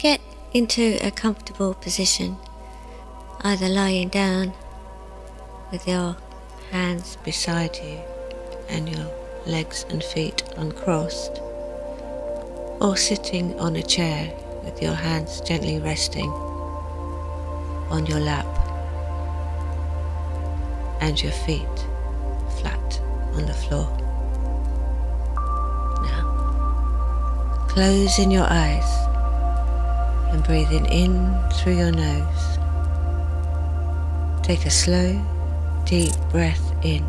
Get into a comfortable position, either lying down with your hands beside you and your legs and feet uncrossed, or sitting on a chair with your hands gently resting on your lap and your feet flat on the floor. Now, closing your eyes and breathing in through your nose. Take a slow, deep breath in.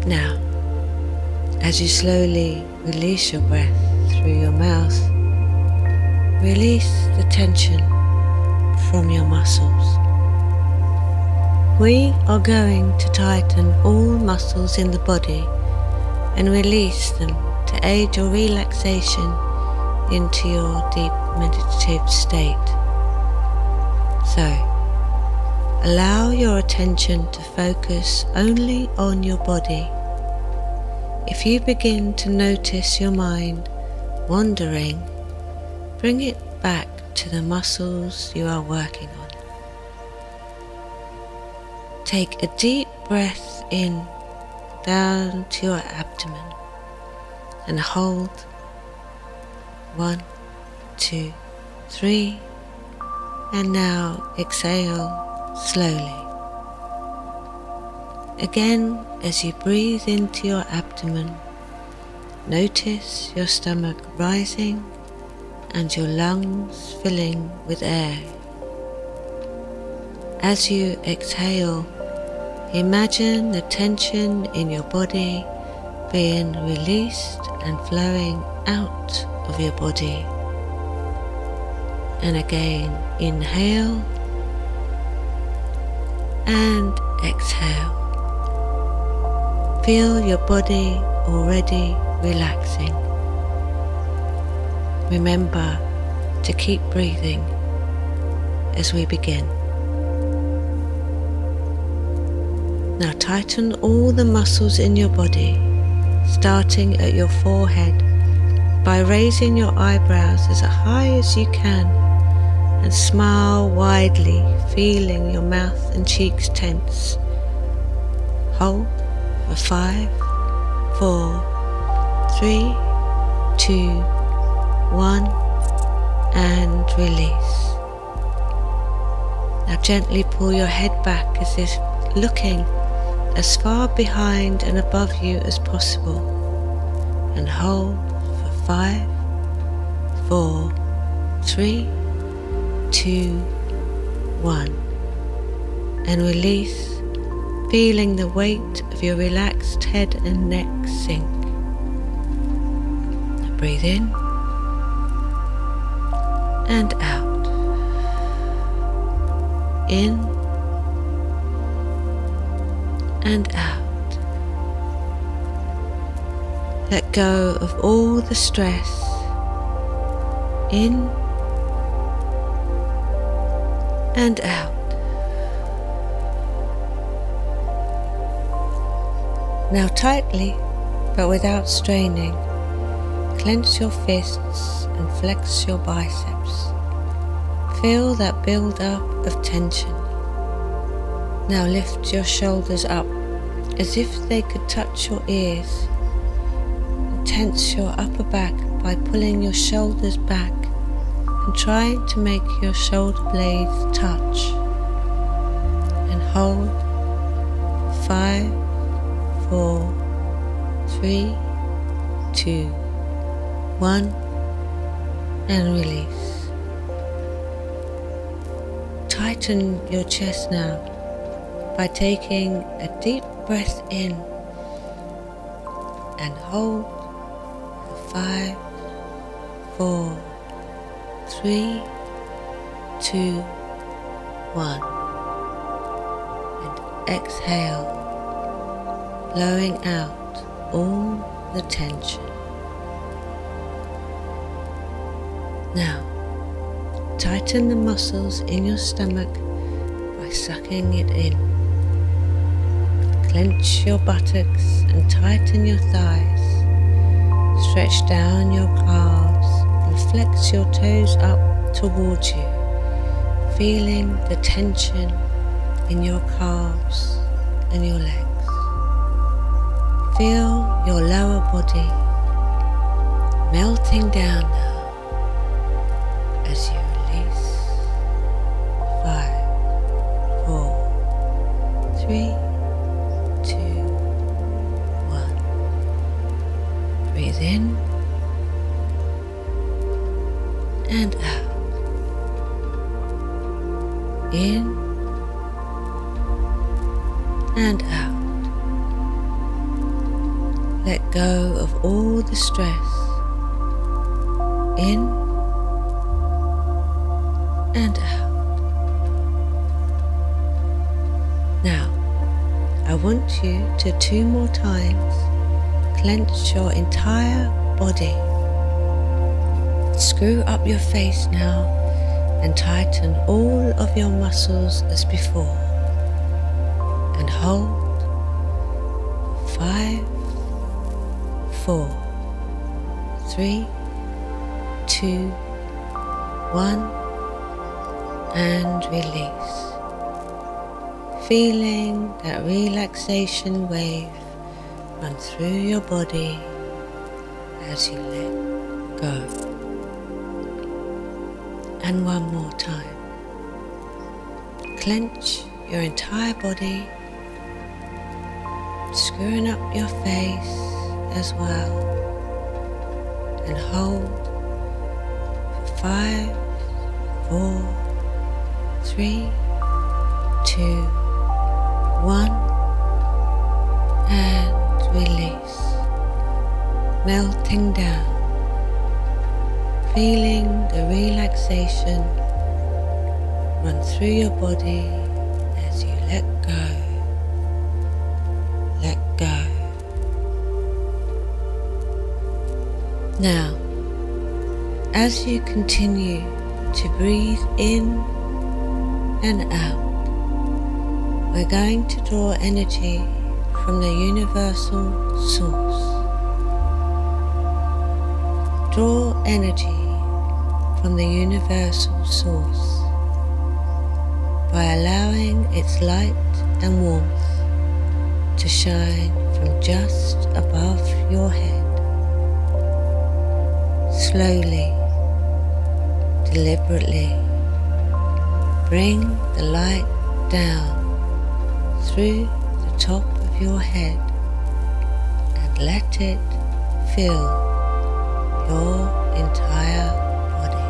Now, as you slowly release your breath through your mouth, release the tension from your muscles. We are going to tighten all muscles in the body and release them to aid your relaxation into your deep meditative state. So, allow your attention to focus only on your body. If you begin to notice your mind wandering, bring it back to the muscles you are working on. Take a deep breath in down to your abdomen and hold 1, 2, 3, and now exhale slowly. Again, as you breathe into your abdomen, notice your stomach rising and your lungs filling with air. As you exhale, imagine the tension in your body being released and flowing out of your body. And again, inhale and exhale. Feel your body already relaxing. Remember to keep breathing as we begin. Now tighten all the muscles in your body, starting at your forehead by raising your eyebrows as high as you can and smile widely, feeling your mouth and cheeks tense. Hold for 5, 4, 3, 2, 1, and release. Now gently pull your head back as if looking as far behind and above you as possible, and hold for 5, 4, 3, 2, 1, and release, feeling the weight of your relaxed head and neck sink. Now breathe in and out. In and out. Let go of all the stress. In and out. Now tightly, but without straining, clench your fists and flex your biceps. Feel that build up of tension. Now lift your shoulders up as if they could touch your ears. And tense your upper back by pulling your shoulders back and trying to make your shoulder blades touch. And hold 5, 4, 3, 2, 1, and release. Tighten your chest now by taking a deep breath in and hold for 5, 4, 3, 2, 1, and exhale, blowing out all the tension. Now, tighten the muscles in your stomach by sucking it in. Clench your buttocks and tighten your thighs. Stretch down your calves and and flex your toes up towards you, feeling the tension in your calves and your legs. Feel your lower body melting down now as you release. 5, 4, 3, 2, 1. Breathe in and out. In and out. Let go of all the stress. In and out. Now, I want you to 2 more times clench your entire body. Screw up your face now and tighten all of your muscles as before. And hold. 5, 4, 3, 2, 1, and release. Feeling that relaxation wave run through your body as you let go. And one more time. Clench your entire body, screwing up your face as well, and hold for 5, 4, 3, 2, 1, and release, melting down, feeling the relaxation run through your body as you let go, let go. Now, as you continue to breathe in and out, we're going to draw energy from the universal source. Draw energy from the universal source by allowing its light and warmth to shine from just above your head. Slowly, deliberately, bring the light down through the top of your head and let it fill your entire body,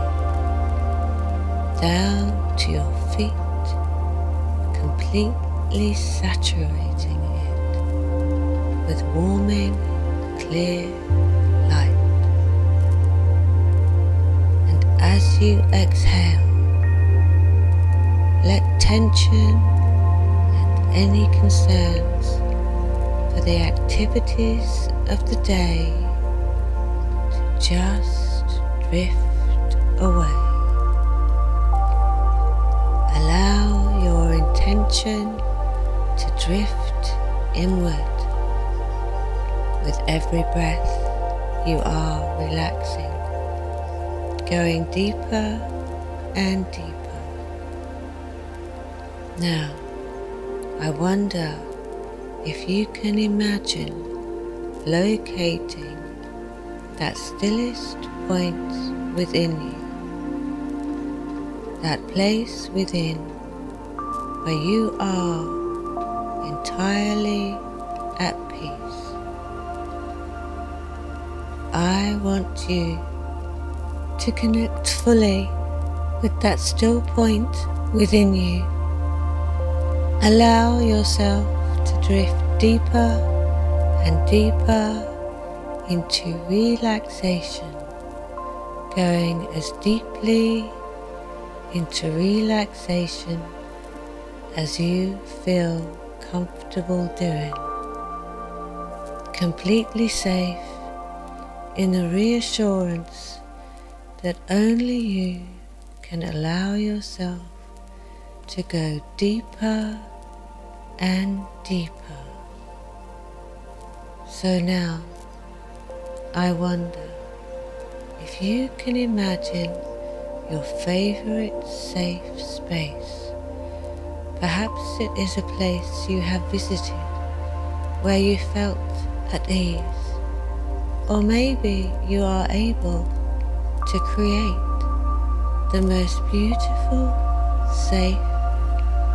down to your feet, completely saturating it with warming, clear light. And as you exhale, let tension and any concerns for the activities of the day to just drift away. Allow your intention to drift inward. With every breath you are relaxing, going deeper and deeper. Now, I wonder if you can imagine locating that stillest point within you, that place within where you are entirely at peace. I want you to connect fully with that still point within you. Allow yourself to drift deeper and deeper into relaxation, going as deeply into relaxation as you feel comfortable doing. Completely safe in the reassurance that only you can allow yourself to go deeper and deeper. So now, I wonder If you can imagine your favorite safe space, perhaps it is a place you have visited where you felt at ease, or maybe you are able to create the most beautiful, safe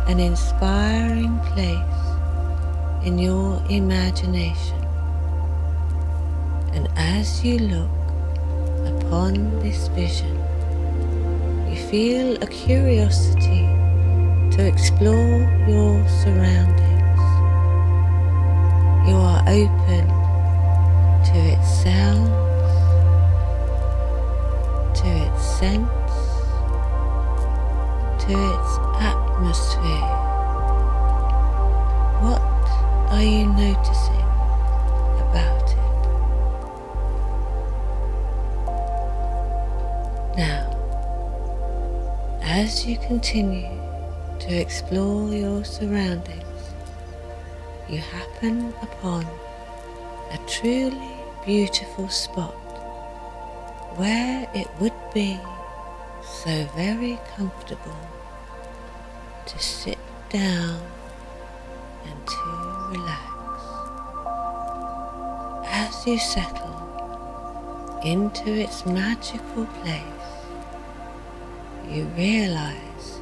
and inspiring place in your imagination. And as you look upon this vision, you feel a curiosity to explore your surroundings. You are open to its sounds, to its scents, to its atmosphere. What are you noticing about it? Now, as you continue to explore your surroundings, you happen upon a truly beautiful spot where it would be so very comfortable to sit down and to relax. As you settle into its magical place, you realize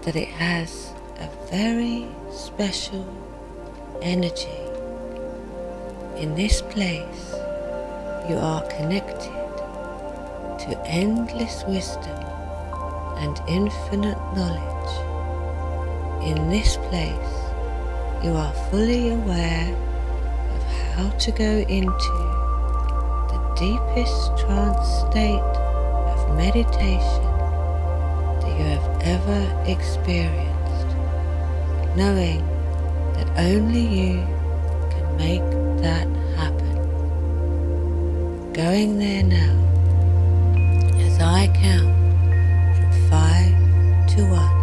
that it has a very special energy. In this place, you are connected to endless wisdom and infinite knowledge. In this place, you are fully aware of how to go into the deepest trance state of meditation that you have ever experienced, knowing that only you can make that happen. Going there now, as I count from 5 to 1.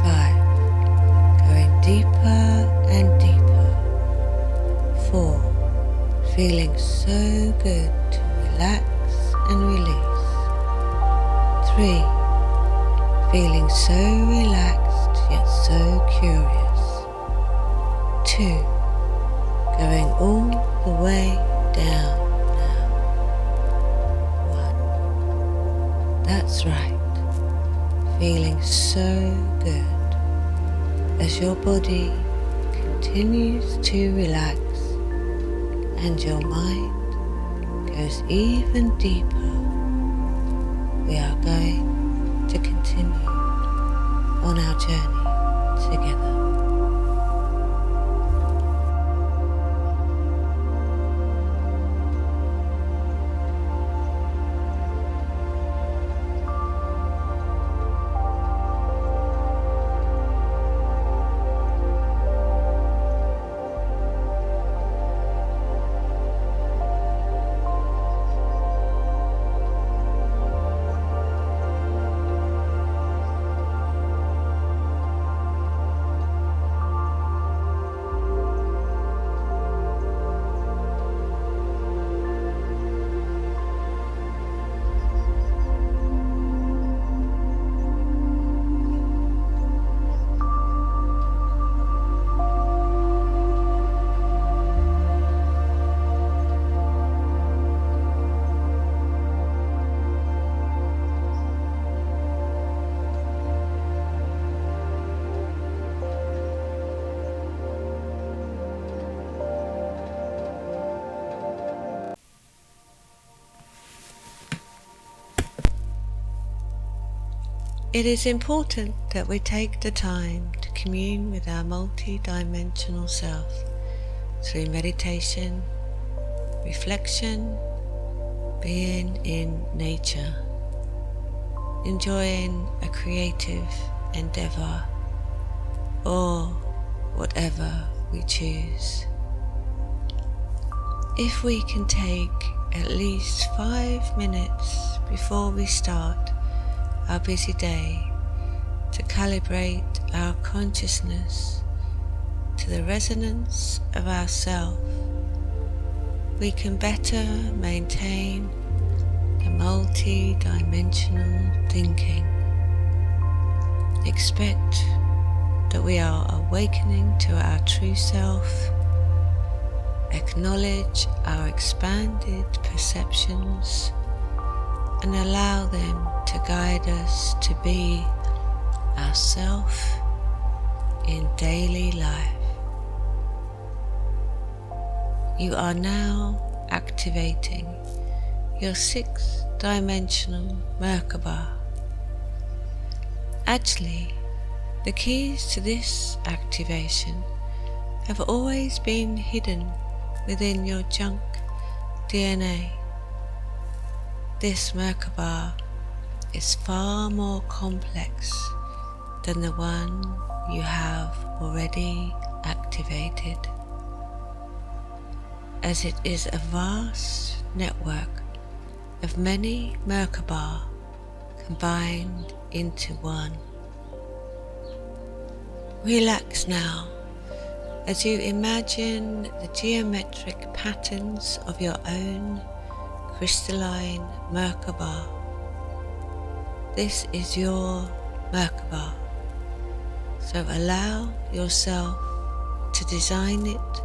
5, going deeper and deeper. 4, feeling so good to relax and release. 3, feeling so relaxed yet so curious. 2, going all the way down now. 1, that's right, feeling so good as your body continues to relax and your mind goes even deeper. We are going to continue on our journey together. It is important that we take the time to commune with our multi-dimensional self through meditation, reflection, being in nature, enjoying a creative endeavor, or whatever we choose. If we can take at least 5 minutes before we start our busy day to calibrate our consciousness to the resonance of ourself, we can better maintain multi-dimensional thinking. Expect that we are awakening to our true self. Acknowledge our expanded perceptions and allow them to guide us to be ourself in daily life. You are now activating your sixth dimensional Merkaba. Actually, the keys to this activation have always been hidden within your junk DNA. This Merkaba is far more complex than the one you have already activated, as it is a vast network of many Merkaba combined into one. Relax now as you imagine the geometric patterns of your own crystalline Merkaba. This is your Merkaba, so allow yourself to design it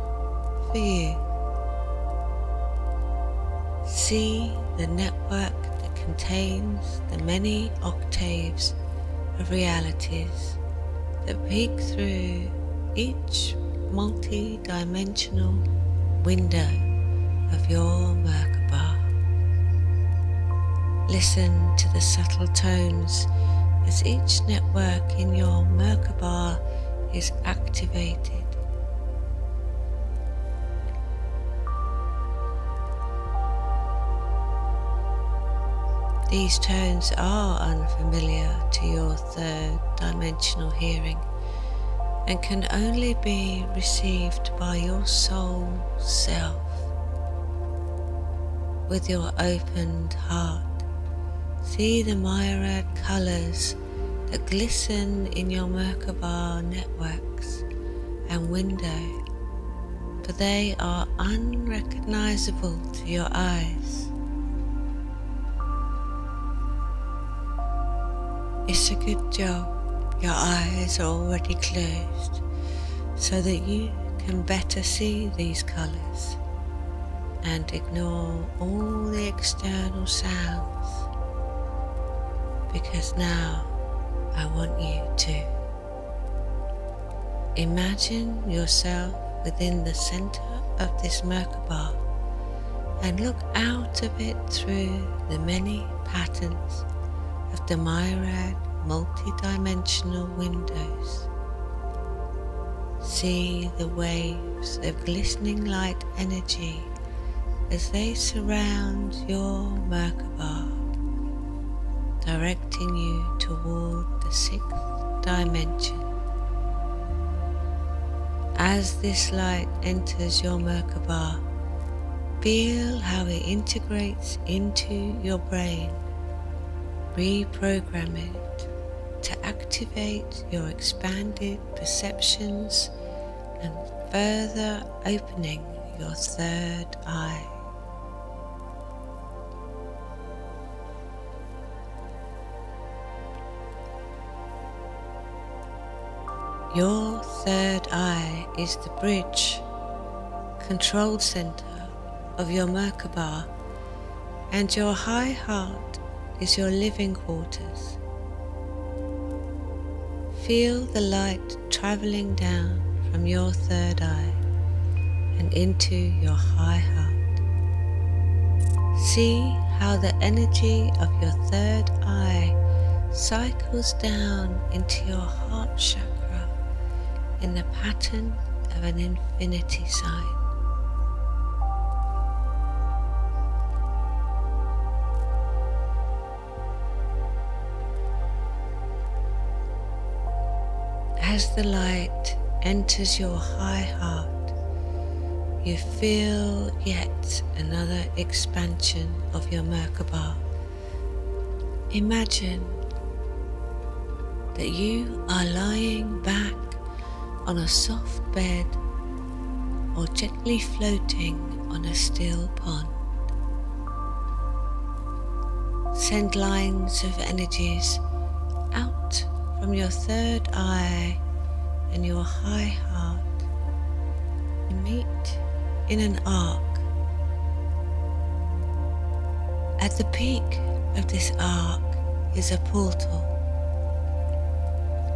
for you. See the network that contains the many octaves of realities that peek through each multi-dimensional window of your Merkaba. Listen to the subtle tones as each network in your Merkaba is activated. These tones are unfamiliar to your third dimensional hearing and can only be received by your soul self. With your opened heart, see the myriad colours that glisten in your Merkaba networks and window, for they are unrecognisable to your eyes. It's a good job your eyes are already closed so that you can better see these colours and ignore all the external sounds, because now I want you to imagine yourself within the centre of this Merkaba and look out of it through the many patterns of the myriad multi-dimensional windows. See the waves of glistening light energy as they surround your Merkaba, directing you toward the sixth dimension. As this light enters your Merkaba, feel how it integrates into your brain. Reprogram it to activate your expanded perceptions and further opening your third eye. Your third eye is the bridge, control center of your Merkaba, and your high heart is your living quarters. Feel the light traveling down from your third eye and into your high heart. See how the energy of your third eye cycles down into your heart chakra in the pattern of an infinity sign. As the light enters your high heart, you feel yet another expansion of your Merkaba. Imagine that you are lying back on a soft bed or gently floating on a still pond. Send lines of energies out from your third eye and your high heart. You meet in an arc. At the peak of this arc is a portal.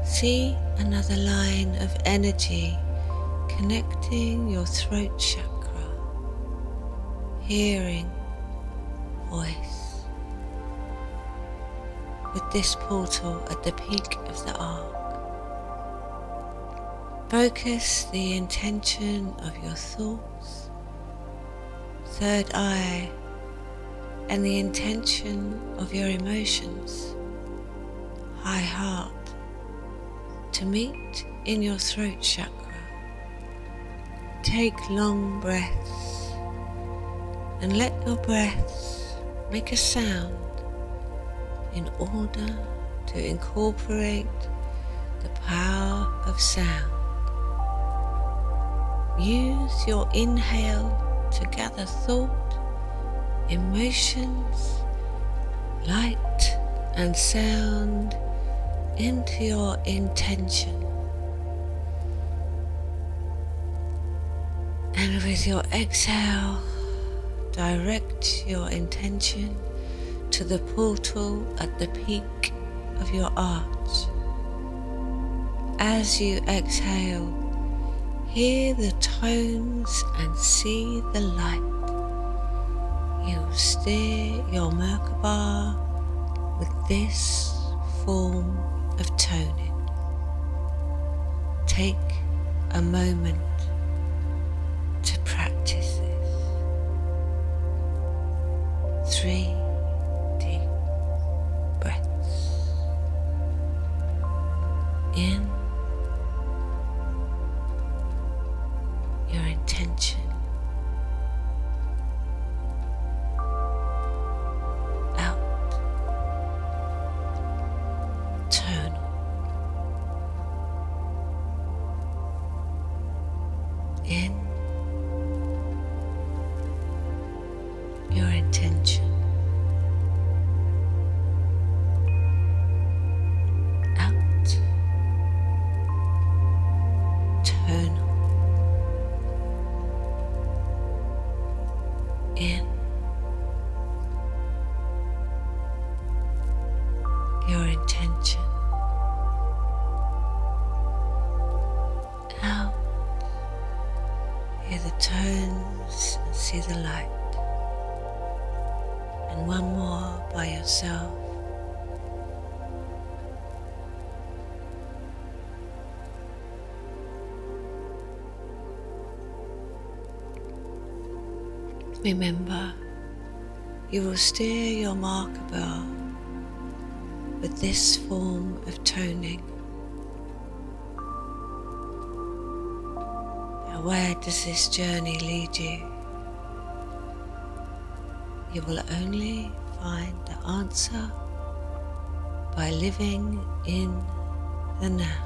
See another line of energy connecting your throat chakra, hearing, voice. With this portal at the peak of the arc, focus the intention of your thoughts, third eye, and the intention of your emotions, high heart, to meet in your throat chakra. Take long breaths and let your breaths make a sound in order to incorporate the power of sound. Use your inhale to gather thought, emotions, light and sound into your intention. And with your exhale, direct your intention to the portal at the peak of your arch. As you exhale, hear the tones and see the light. You'll steer your Merkaba with this form of toning. Take a moment to practice this. 3 deep breaths. In your intention. Out. Tonal. In your intention. Out. Tonal. In your intention. Out. Hear the tones and see the light. And one more by yourself. Remember, you will steer your Merkaba with this form of toning. Now, where does this journey lead you? You will only find the answer by living in the now.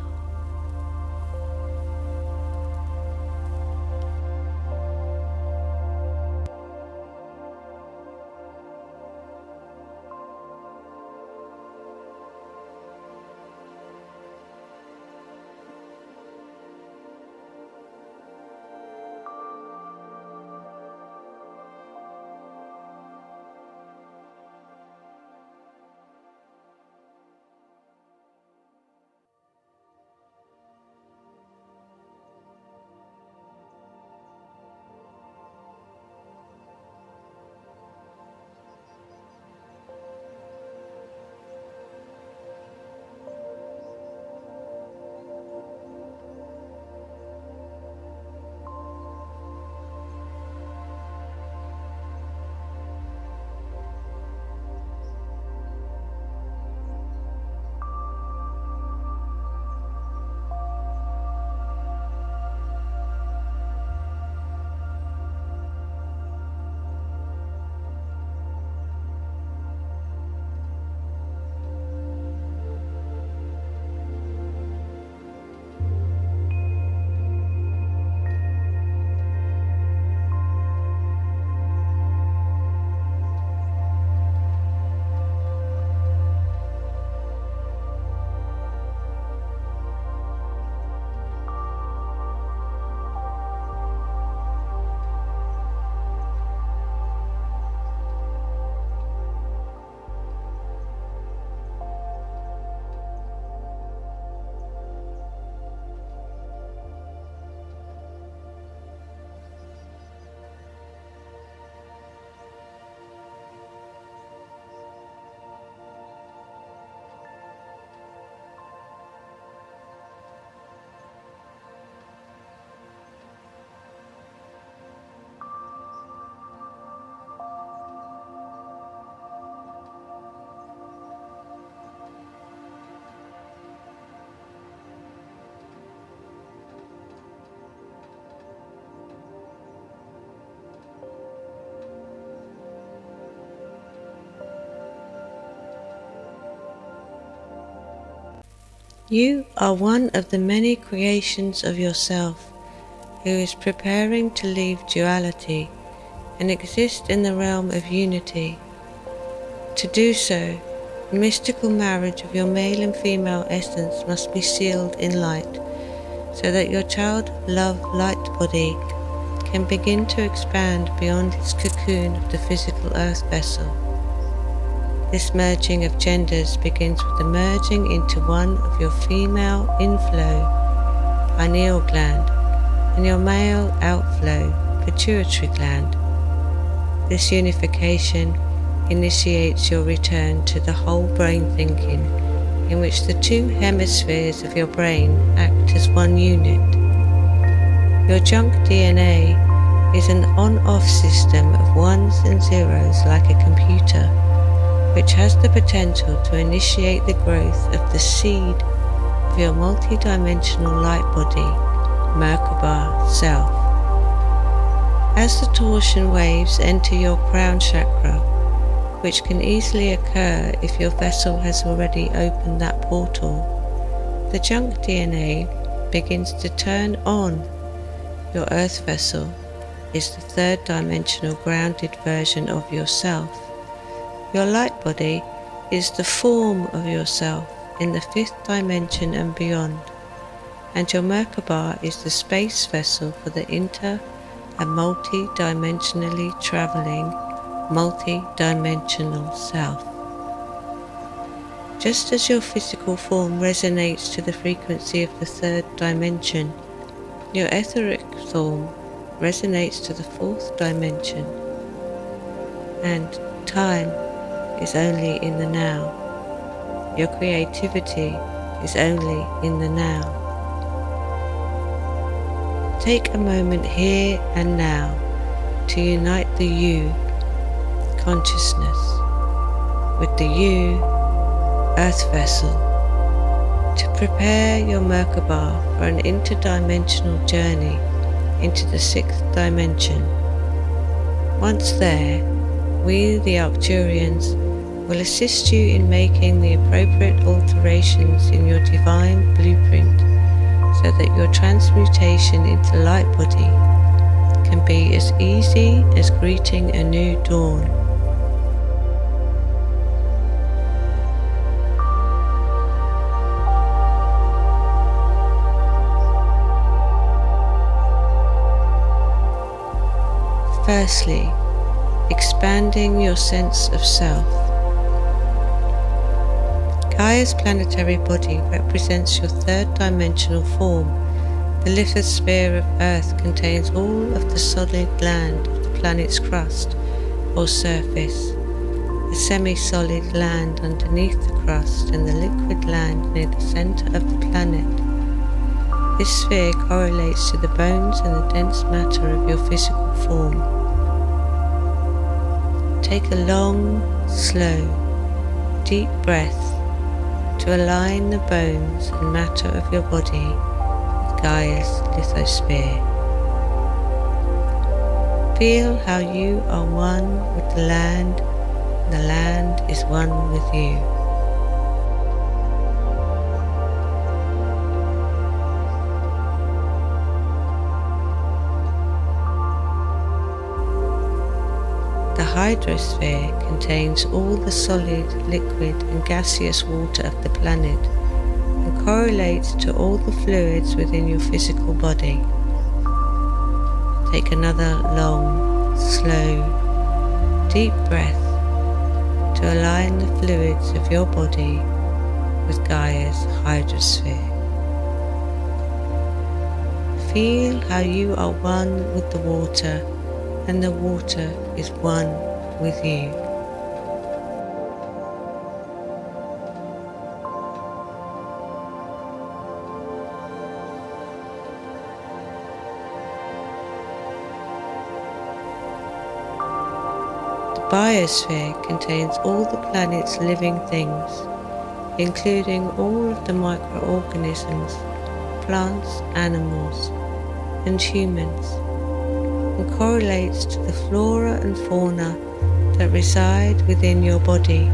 You are one of the many creations of yourself who is preparing to leave duality and exist in the realm of unity. To do so, the mystical marriage of your male and female essence must be sealed in light, so that your child of love light body can begin to expand beyond its cocoon of the physical earth vessel. This merging of genders begins with the merging into one of your female inflow, pineal gland, and your male outflow, pituitary gland. This unification initiates your return to the whole brain thinking, in which the two hemispheres of your brain act as one unit. Your junk DNA is an on-off system of ones and zeros like a computer, which has the potential to initiate the growth of the seed of your multi-dimensional light body, Merkaba self. As the torsion waves enter your crown chakra, which can easily occur if your vessel has already opened that portal, the junk DNA begins to turn on. Your earth vessel is the third dimensional grounded version of yourself. Your light body is the form of yourself in the fifth dimension and beyond, and your Merkaba is the space vessel for the inter and multi-dimensionally traveling, multi-dimensional self. Just as your physical form resonates to the frequency of the third dimension, your etheric form resonates to the fourth dimension, and time is only in the now. Your creativity is only in the now. Take a moment here and now to unite the you consciousness with the you earth vessel, to prepare your Merkaba for an interdimensional journey into the sixth dimension. Once there, we, the Arcturians, will assist you in making the appropriate alterations in your divine blueprint, so that your transmutation into light body can be as easy as greeting a new dawn. Firstly, expanding your sense of self. Gaia's planetary body represents your third dimensional form. The lithosphere of Earth contains all of the solid land of the planet's crust or surface, the semi-solid land underneath the crust and the liquid land near the center of the planet. This sphere correlates to the bones and the dense matter of your physical form. Take a long, slow, deep breath to align the bones and matter of your body with Gaia's lithosphere. Feel how you are one with the land, and the land is one with you. The hydrosphere contains all the solid, liquid and gaseous water of the planet and correlates to all the fluids within your physical body. Take another long, slow, deep breath to align the fluids of your body with Gaia's hydrosphere. Feel how you are one with the water, and the water is one with you. The biosphere contains all the planet's living things, including all of the microorganisms, plants, animals, and humans, and correlates to the flora and fauna that reside within your body.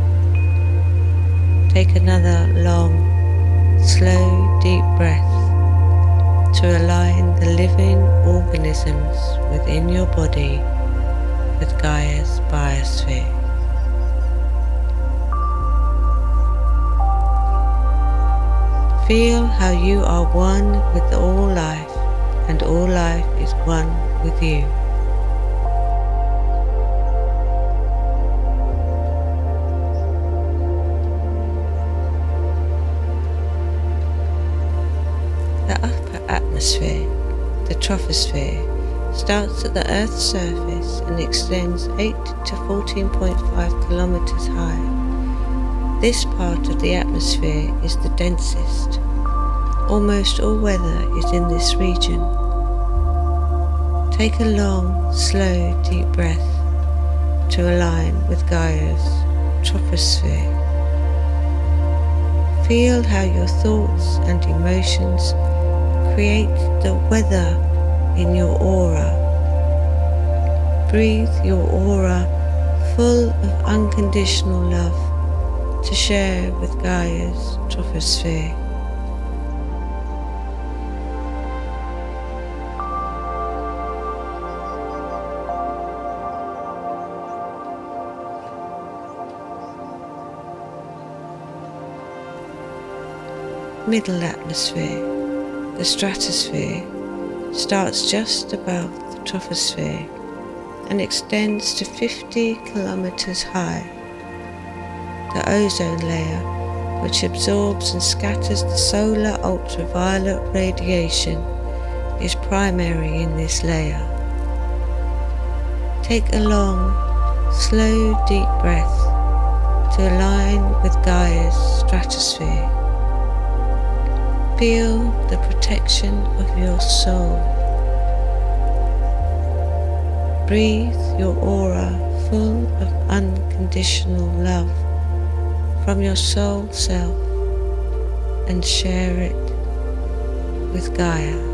Take another long, slow, deep breath to align the living organisms within your body with Gaia's biosphere. Feel how you are one with all life, and all life is one with you. The upper atmosphere, the troposphere, starts at the Earth's surface and extends 8 to 14.5 kilometers high. This part of the atmosphere is the densest. Almost all weather is in this region. Take a long, slow, deep breath to align with Gaia's troposphere. Feel how your thoughts and emotions create the weather in your aura. Breathe your aura full of unconditional love to share with Gaia's troposphere. Middle atmosphere, the stratosphere, starts just above the troposphere and extends to 50 kilometers high. The ozone layer, which absorbs and scatters the solar ultraviolet radiation, is primary in this layer. Take a long, slow, deep breath to align with Gaia's stratosphere. Feel the protection of your soul. Breathe your aura full of unconditional love from your soul self and share it with Gaia.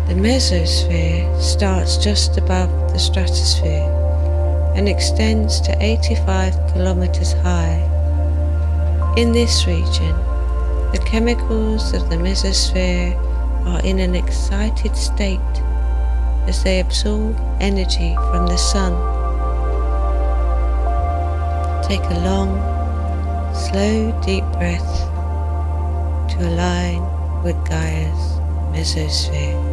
The mesosphere starts just above the stratosphere and extends to 85 kilometers high. In this region, the chemicals of the mesosphere are in an excited state as they absorb energy from the sun. Take a long, slow, deep breath to align with Gaia's mesosphere.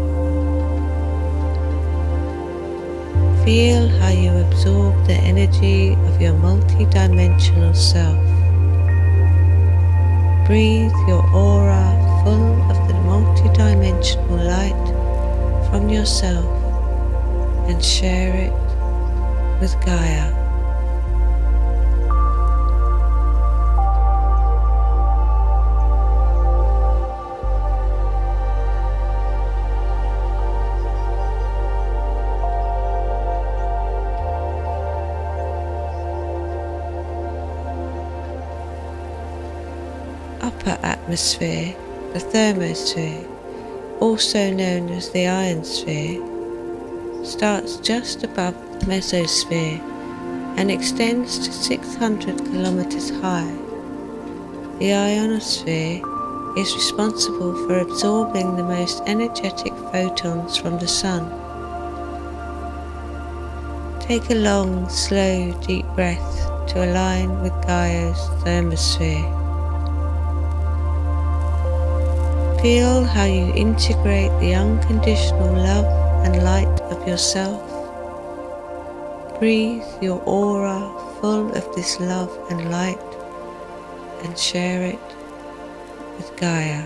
Feel how you absorb the energy of your multi-dimensional self. Breathe your aura full of the multi-dimensional light from yourself and share it with Gaia. Upper atmosphere, the thermosphere, also known as the ionosphere, starts just above the mesosphere and extends to 600 kilometers high. The ionosphere is responsible for absorbing the most energetic photons from the sun. Take a long, slow, deep breath to align with Gaia's thermosphere. Feel how you integrate the unconditional love and light of yourself. Breathe your aura full of this love and light and share it with Gaia.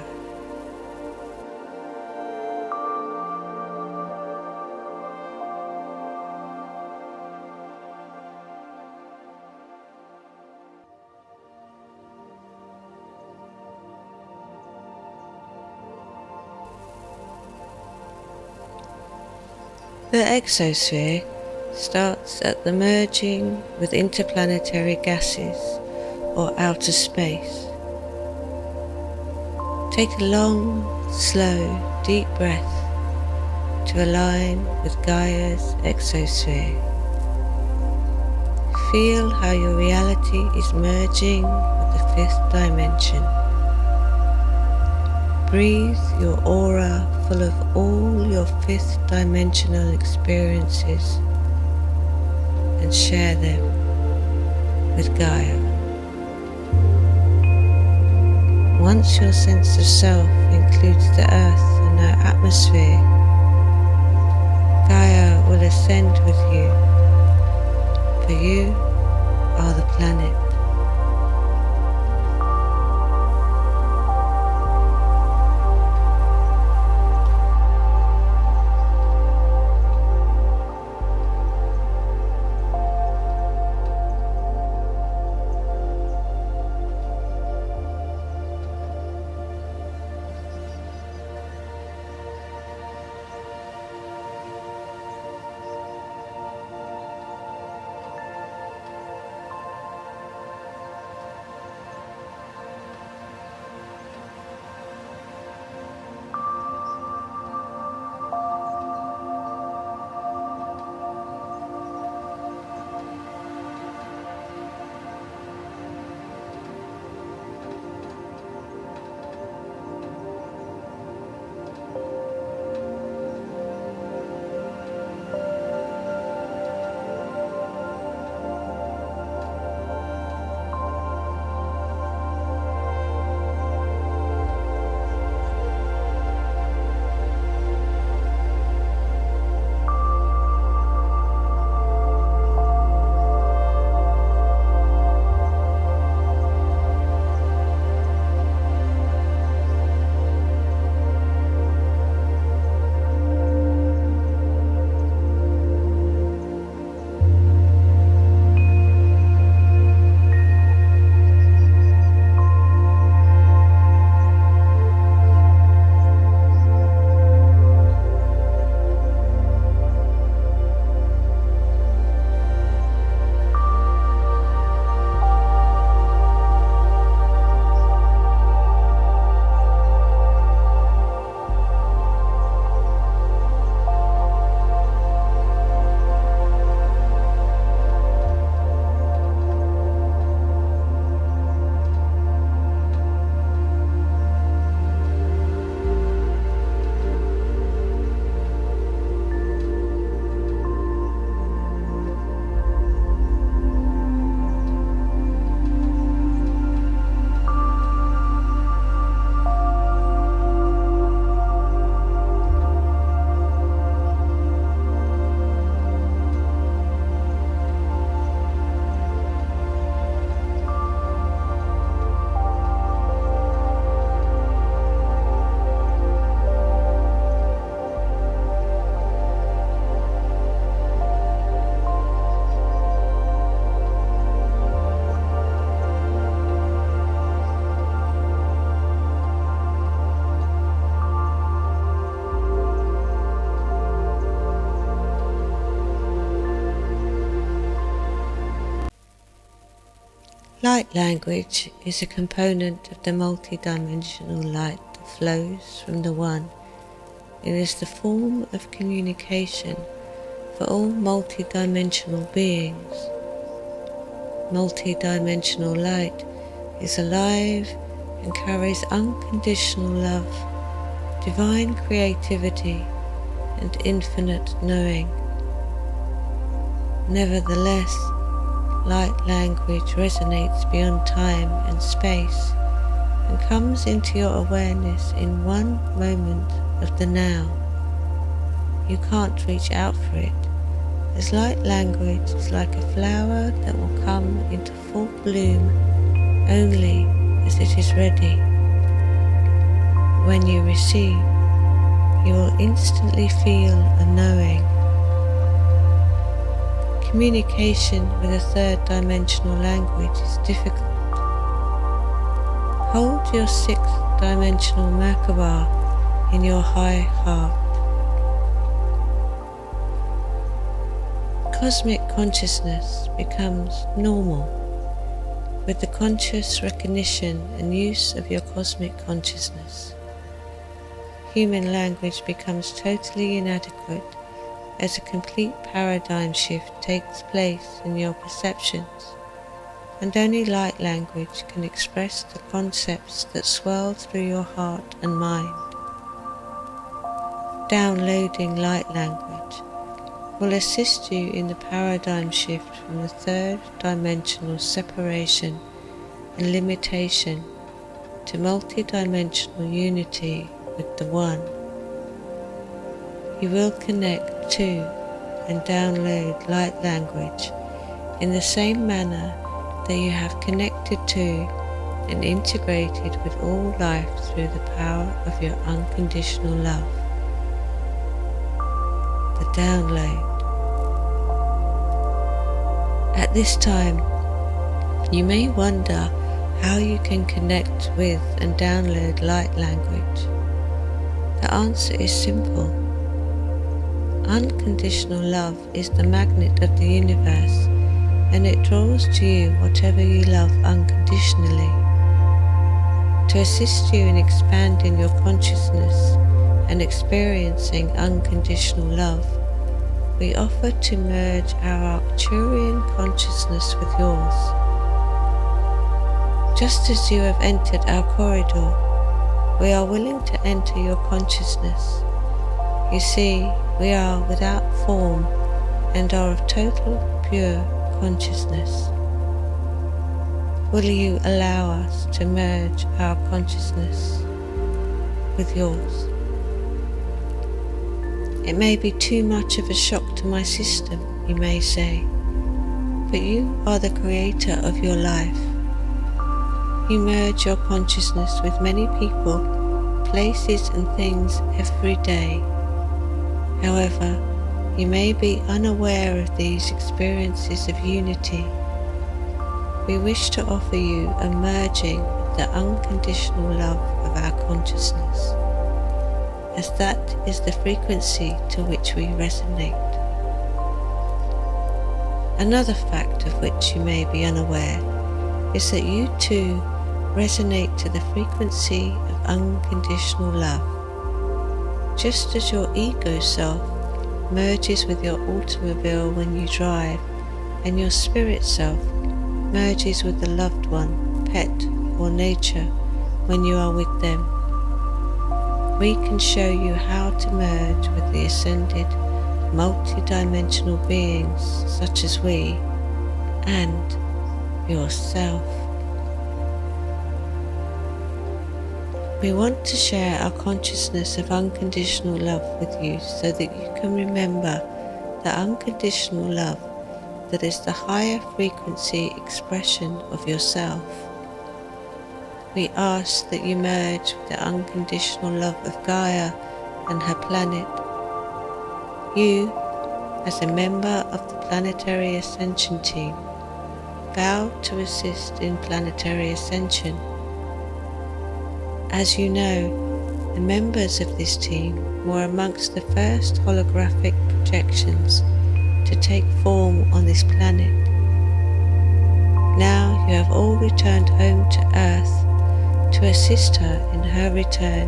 The exosphere, starts at the merging with interplanetary gases or outer space. Take a long, slow, deep breath to align with Gaia's exosphere. Feel how your reality is merging with the fifth dimension. Breathe your aura full of all your fifth dimensional experiences and share them with Gaia. Once your sense of self includes the earth and her atmosphere, Gaia will ascend with you, for you are the planet. Light language is a component of the multi-dimensional light that flows from the One. It is the form of communication for all multi-dimensional beings. Multi-dimensional light is alive and carries unconditional love, divine creativity, and infinite knowing. Nevertheless, light language resonates beyond time and space and comes into your awareness in one moment of the now. You can't reach out for it, as light language is like a flower that will come into full bloom only as it is ready. When you receive, you will instantly feel a knowing. Communication with a third dimensional language is difficult. Hold your sixth dimensional Merkaba in your high heart. cosmic consciousness becomes normal with the conscious recognition and use of your cosmic consciousness. Human language becomes totally inadequate as a complete paradigm shift takes place in your perceptions, and only light language can express the concepts that swirl through your heart and mind. Downloading light language will assist you in the paradigm shift from the third dimensional separation and limitation to multi-dimensional unity with the One. You will connect to and download light language in the same manner that you have connected to and integrated with all life through the power of your unconditional love. The download. At this time, you may wonder how you can connect with and download light language. The answer is simple. Unconditional love is the magnet of the universe, and it draws to you whatever you love unconditionally. To assist you in expanding your consciousness and experiencing unconditional love, we offer to merge our Acturian consciousness with yours. Just as you have entered our corridor, we are willing to enter your consciousness. You see, we are without form and are of total, pure consciousness. Will you allow us to merge our consciousness with yours? It may be too much of a shock to my system, you may say, but you are the creator of your life. You merge your consciousness with many people, places and things every day. However, you may be unaware of these experiences of unity. We wish to offer you a merging with the unconditional love of our consciousness, as that is the frequency to which we resonate. Another fact of which you may be unaware is that you too resonate to the frequency of unconditional love. Just as your ego self merges with your automobile when you drive, and your spirit self merges with the loved one, pet, or nature when you are with them, we can show you how to merge with the ascended, multi-dimensional beings such as we and yourself. We want to share our consciousness of unconditional love with you so that you can remember the unconditional love that is the higher frequency expression of yourself. We ask that you merge with the unconditional love of Gaia and her planet. You, as a member of the Planetary Ascension team, vow to assist in planetary ascension. As you know, the members of this team were amongst the first holographic projections to take form on this planet. Now you have all returned home to Earth to assist her in her return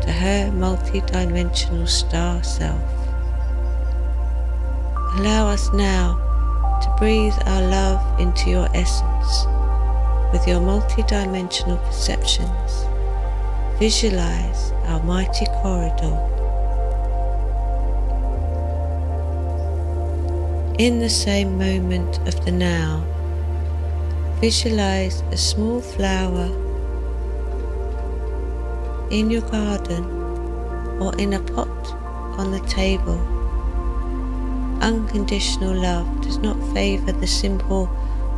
to her multi-dimensional star self. Allow us now to breathe our love into your essence with your multi-dimensional perceptions. Visualize our mighty corridor. In the same moment of the now, visualize a small flower in your garden or in a pot on the table. Unconditional love does not favor the simple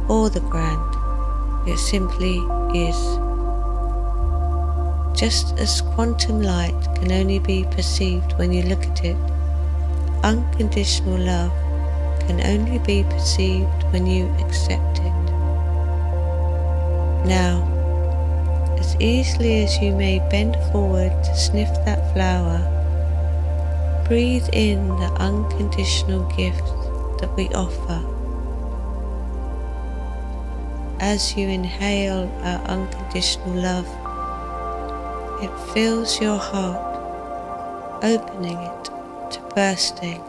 or the grand. It simply is. Just as quantum light can only be perceived when you look at it, unconditional love can only be perceived when you accept it. Now, as easily as you may bend forward to sniff that flower, breathe in the unconditional gift that we offer. As you inhale our unconditional love, it fills your heart, opening it to bursting.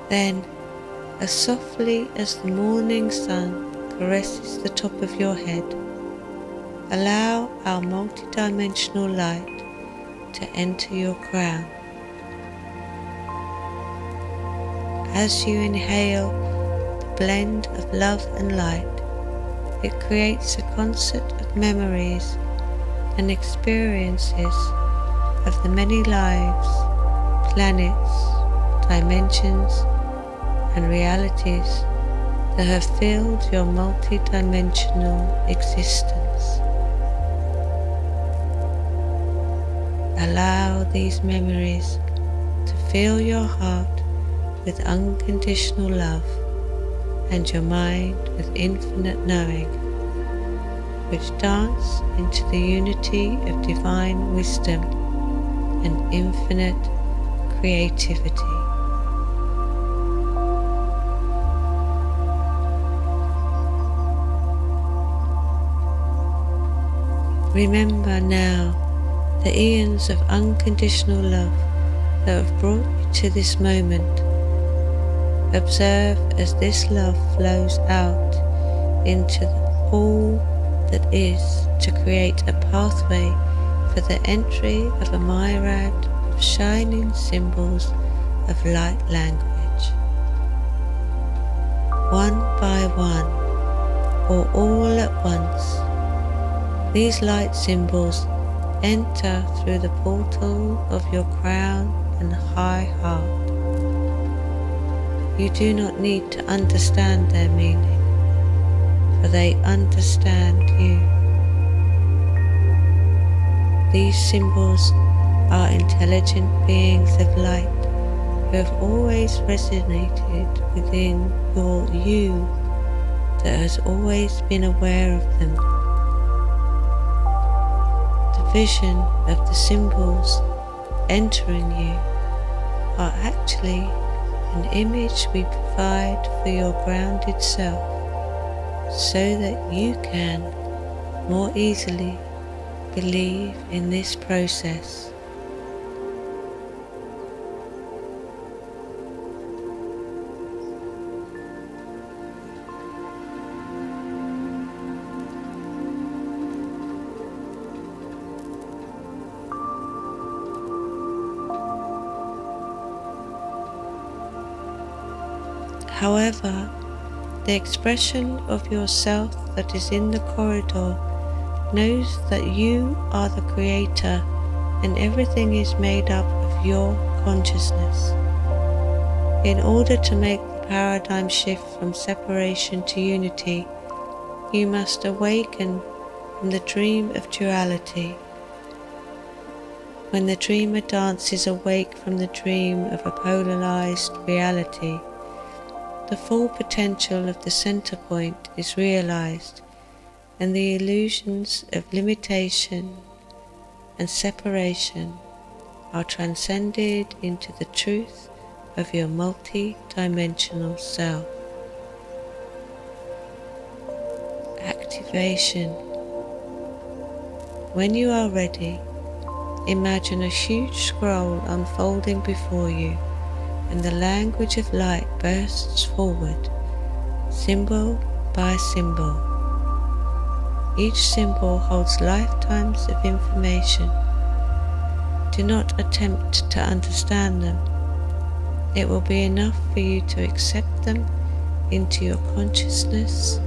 Then, as softly as the morning sun caresses the top of your head, allow our multidimensional light to enter your crown. As you inhale the blend of love and light, it creates a concert of memories and experiences of the many lives, planets, dimensions, and realities that have filled your multi-dimensional existence. Allow these memories to fill your heart with unconditional love and your mind with infinite knowing, which dance into the unity of divine wisdom and infinite creativity. Remember now the eons of unconditional love that have brought you to this moment. Observe as this love flows out into all that is to create a pathway for the entry of a myriad of shining symbols of light language. One by one, or all at once, these light symbols enter through the portal of your crown and high heart. You do not need to understand their meaning, for they understand you. These symbols are intelligent beings of light who have always resonated within your you that has always been aware of them. Vision of the symbols entering you are actually an image we provide for your grounded self so that you can more easily believe in this process. However, the expression of yourself that is in the corridor knows that you are the creator and everything is made up of your consciousness. In order to make the paradigm shift from separation to unity, you must awaken from the dream of duality. When the dreamer dances awake from the dream of a polarized reality, the full potential of the center point is realized, and the illusions of limitation and separation are transcended into the truth of your multi-dimensional self. Activation. When you are ready, imagine a huge scroll unfolding before you, and the language of light bursts forward, symbol by symbol. Each symbol holds lifetimes of information. Do not attempt to understand them. It will be enough for you to accept them into your consciousness.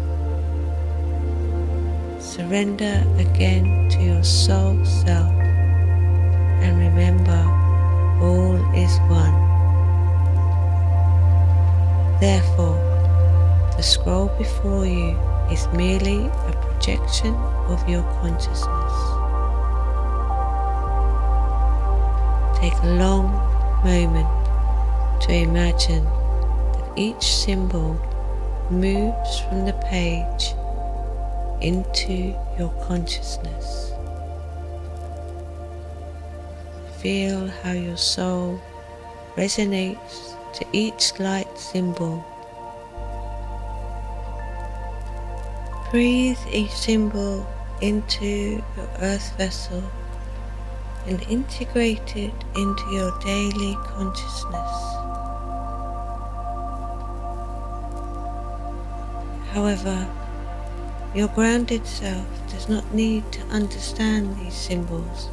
Surrender again to your soul self, and remember, all is one. Therefore, the scroll before you is merely a projection of your consciousness. Take a long moment to imagine that each symbol moves from the page into your consciousness. Feel how your soul resonates to each light symbol. Breathe each symbol into your earth vessel and integrate it into your daily consciousness. However, your grounded self does not need to understand these symbols,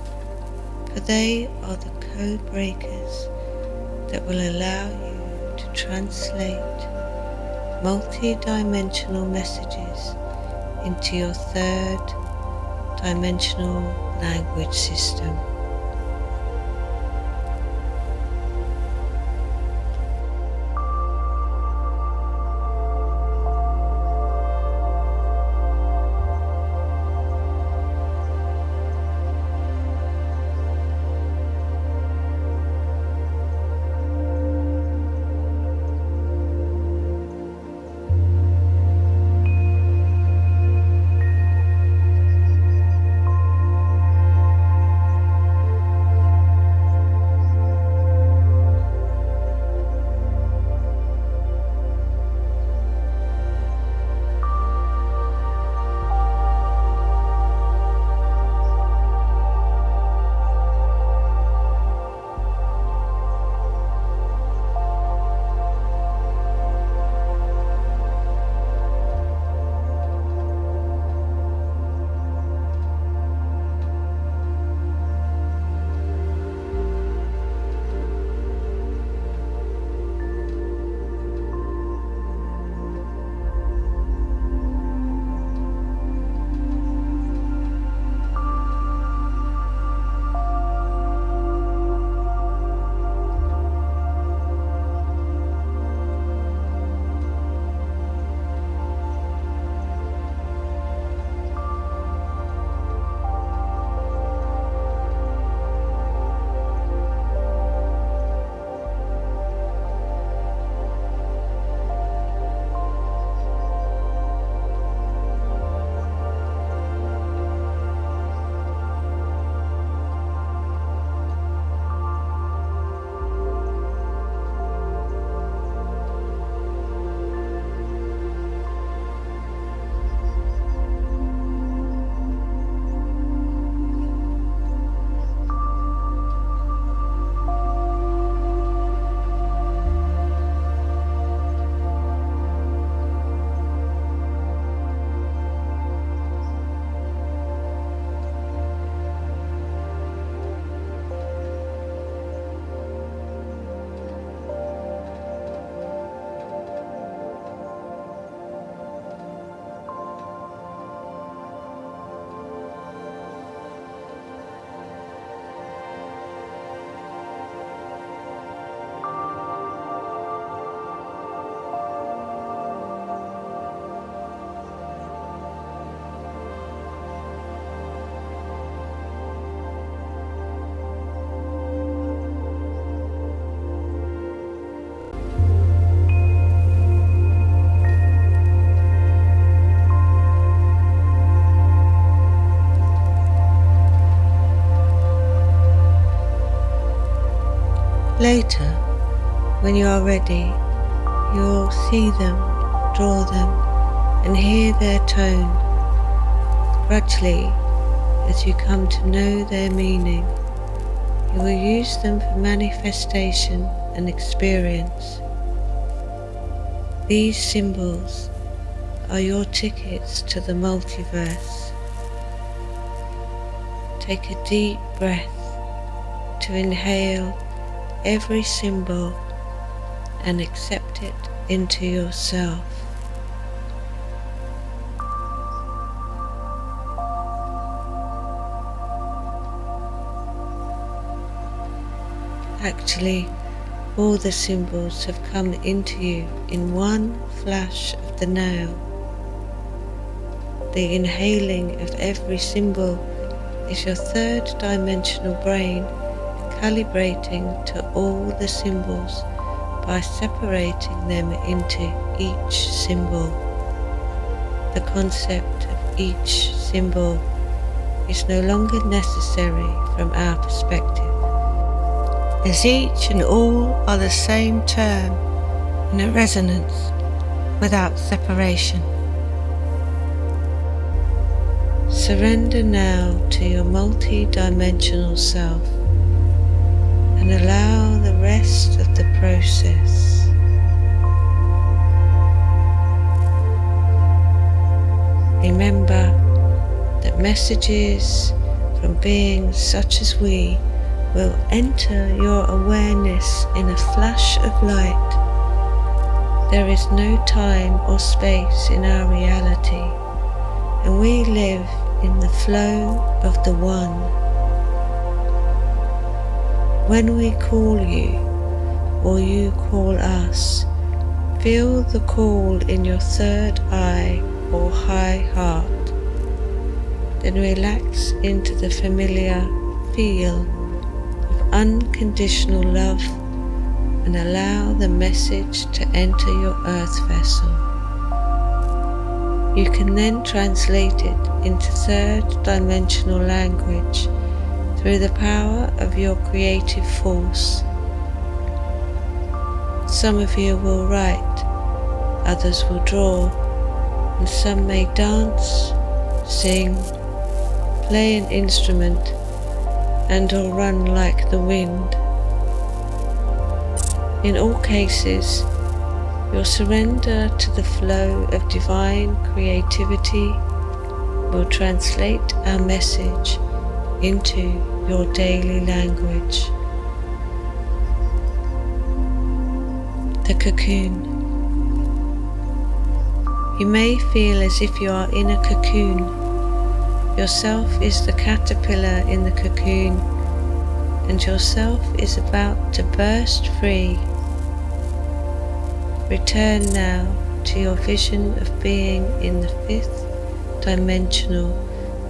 for they are the code breakers that will allow you to translate multi-dimensional messages into your third dimensional language system. Later, when you are ready, you will see them, draw them, and hear their tone. Gradually, as you come to know their meaning, you will use them for manifestation and experience. These symbols are your tickets to the multiverse. Take a deep breath to inhale every symbol and accept it into yourself. Actually, all the symbols have come into you in one flash of the now. The inhaling of every symbol is your third dimensional brain calibrating to all the symbols by separating them into each symbol. The concept of each symbol is no longer necessary from our perspective. as each and all are the same term in a resonance without separation. Surrender now to your multi-dimensional self and allow the rest of the process. Remember that messages from beings such as we will enter your awareness in a flash of light. There is no time or space in our reality, and we live in the flow of the One. When we call you, or you call us, feel the call in your third eye or high heart. Then relax into the familiar feel of unconditional love and allow the message to enter your earth vessel. You can then translate it into third dimensional language through the power of your creative force. Some of you will write, others will draw, and some may dance, sing, play an instrument, and or run like the wind. In all cases, your surrender to the flow of divine creativity will translate our message into your daily language. The cocoon. You may feel as if you are in a cocoon. Yourself is the caterpillar in the cocoon, and yourself is about to burst free. Return now to your vision of being in the fifth dimensional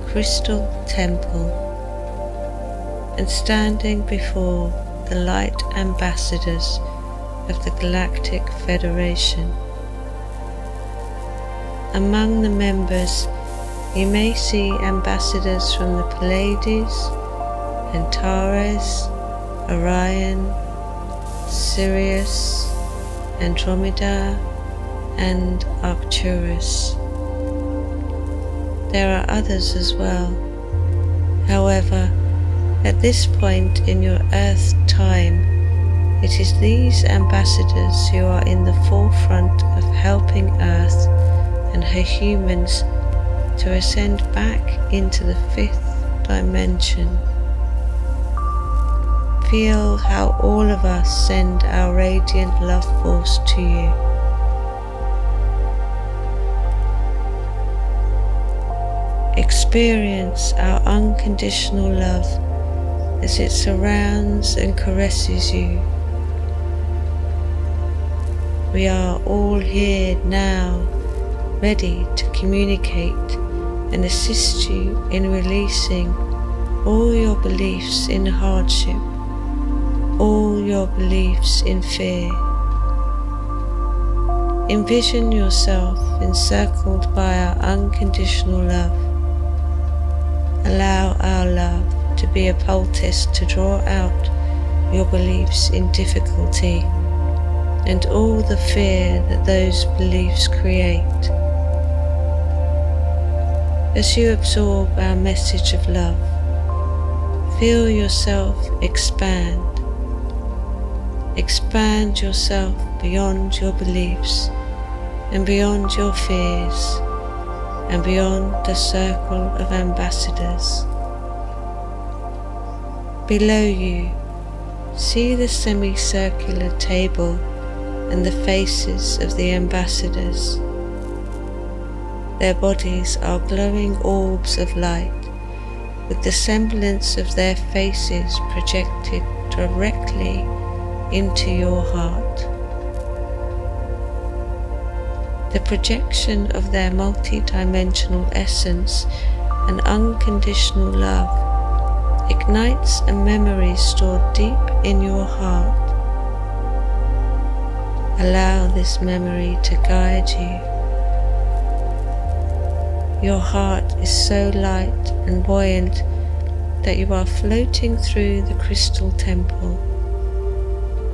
crystal temple and standing before the light ambassadors of the Galactic Federation. Among the members, you may see ambassadors from the Pleiades, Antares, Orion, Sirius, Andromeda, and Arcturus. There are others as well. However, at this point in your Earth time, it is these ambassadors who are in the forefront of helping Earth and her humans to ascend back into the fifth dimension. Feel how all of us send our radiant love force to you. Experience our unconditional love as it surrounds and caresses you. We are all here now, ready to communicate and assist you in releasing all your beliefs in hardship, all your beliefs in fear. Envision yourself encircled by our unconditional love. Allow our love to be a poultice to draw out your beliefs in difficulty and all the fear that those beliefs create. As you absorb our message of love, feel yourself expand. Expand yourself beyond your beliefs and beyond your fears and beyond the circle of ambassadors. Below you, see the semicircular table and the faces of the ambassadors. Their bodies are glowing orbs of light, with the semblance of their faces projected directly into your heart. The projection of their multi-dimensional essence and unconditional love ignites a memory stored deep in your heart. Allow this memory to guide you. Your heart is so light and buoyant that you are floating through the crystal temple,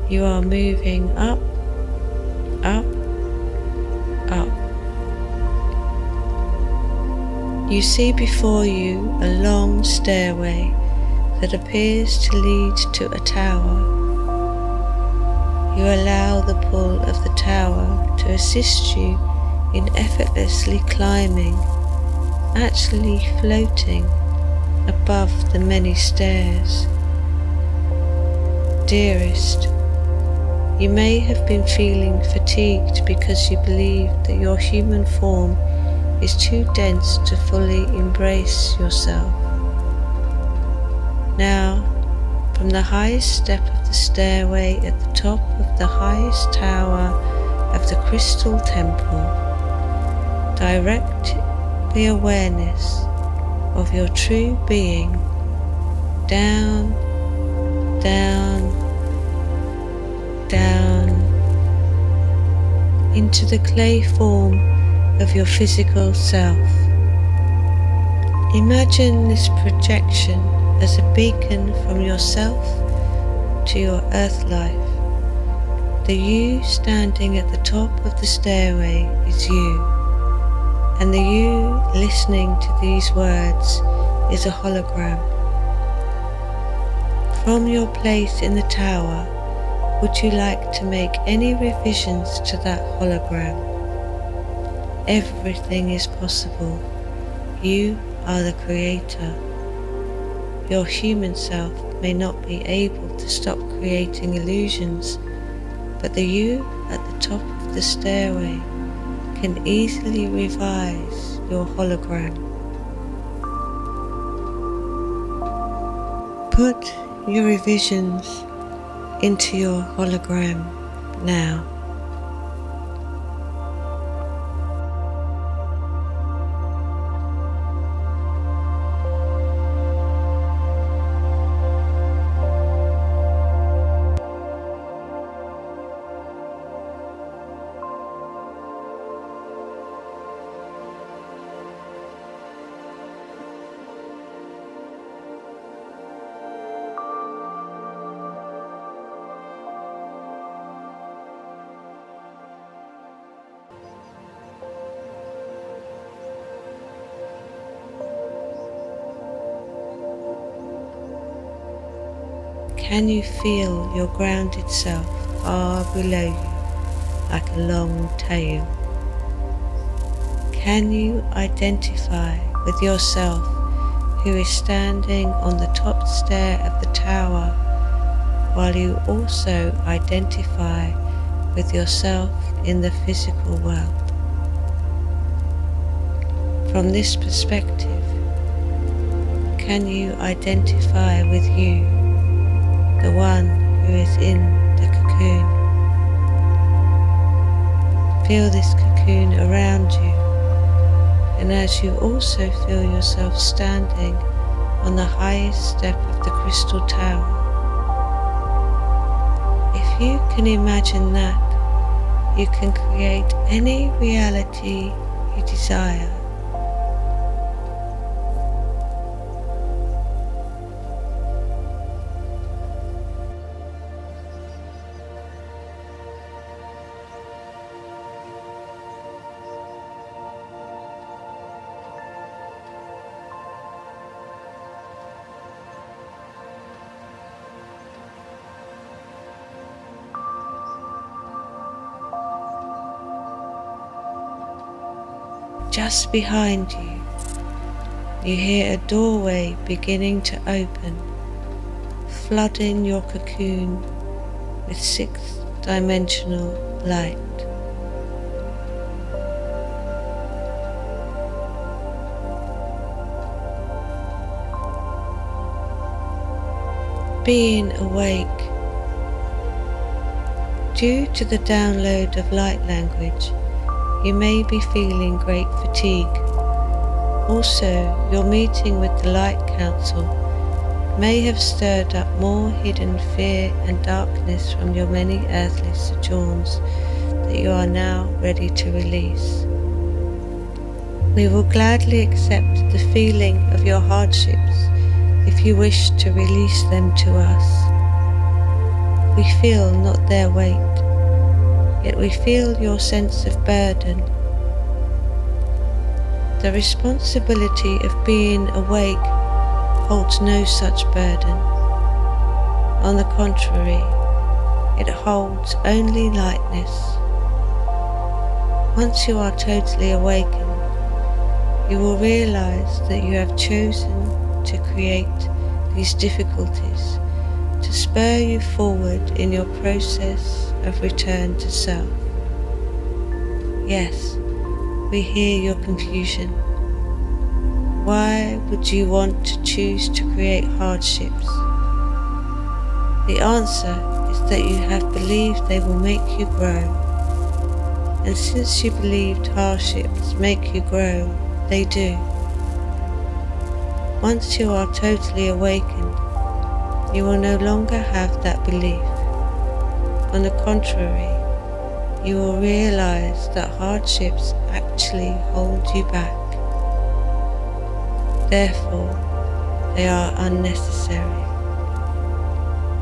You are moving up, up, up. You see before you a long stairway that appears to lead to a tower. You allow the pull of the tower to assist you in effortlessly climbing, actually floating above the many stairs. Dearest, you may have been feeling fatigued because you believe that your human form is too dense to fully embrace yourself. Now, from the highest step of the stairway at the top of the highest tower of the Crystal Temple, direct the awareness of your true being down, down, down into the clay form of your physical self. Imagine this projection as a beacon from yourself to your earth life. The you standing at the top of the stairway is you, and the you listening to these words is a hologram. From your place in the tower, would you like to make any revisions to that hologram? Everything is possible. You are the creator. Your human self may not be able to stop creating illusions, but the you at the top of the stairway can easily revise your hologram. Put your revisions into your hologram now. Can you feel your grounded self far below you like a long tail? Can you identify with yourself who is standing on the top stair of the tower, while you also identify with yourself in the physical world? From this perspective, can you identify with you, the one who is in the cocoon? Feel this cocoon around you, and as you also feel yourself standing on the highest step of the crystal tower, if you can imagine that, you can create any reality you desire. Just behind you, you hear a doorway beginning to open, flooding your cocoon with sixth-dimensional light. Being awake, due to the download of light language, you may be feeling great fatigue. Also, your meeting with the Light Council may have stirred up more hidden fear and darkness from your many earthly sojourns that you are now ready to release. We will gladly accept the feeling of your hardships if you wish to release them to us. we feel not their weight, yet we feel your sense of burden. The responsibility of being awake holds no such burden. On the contrary, it holds only lightness. Once you are totally awakened, you will realize that you have chosen to create these difficulties to spur you forward in your process of return to self. Yes, we hear your confusion. Why would you want to choose to create hardships? The answer is that you have believed they will make you grow. And since you believed hardships make you grow, they do. Once you are totally awakened, you will no longer have that belief. On the contrary, you will realize that hardships actually hold you back. Therefore, they are unnecessary.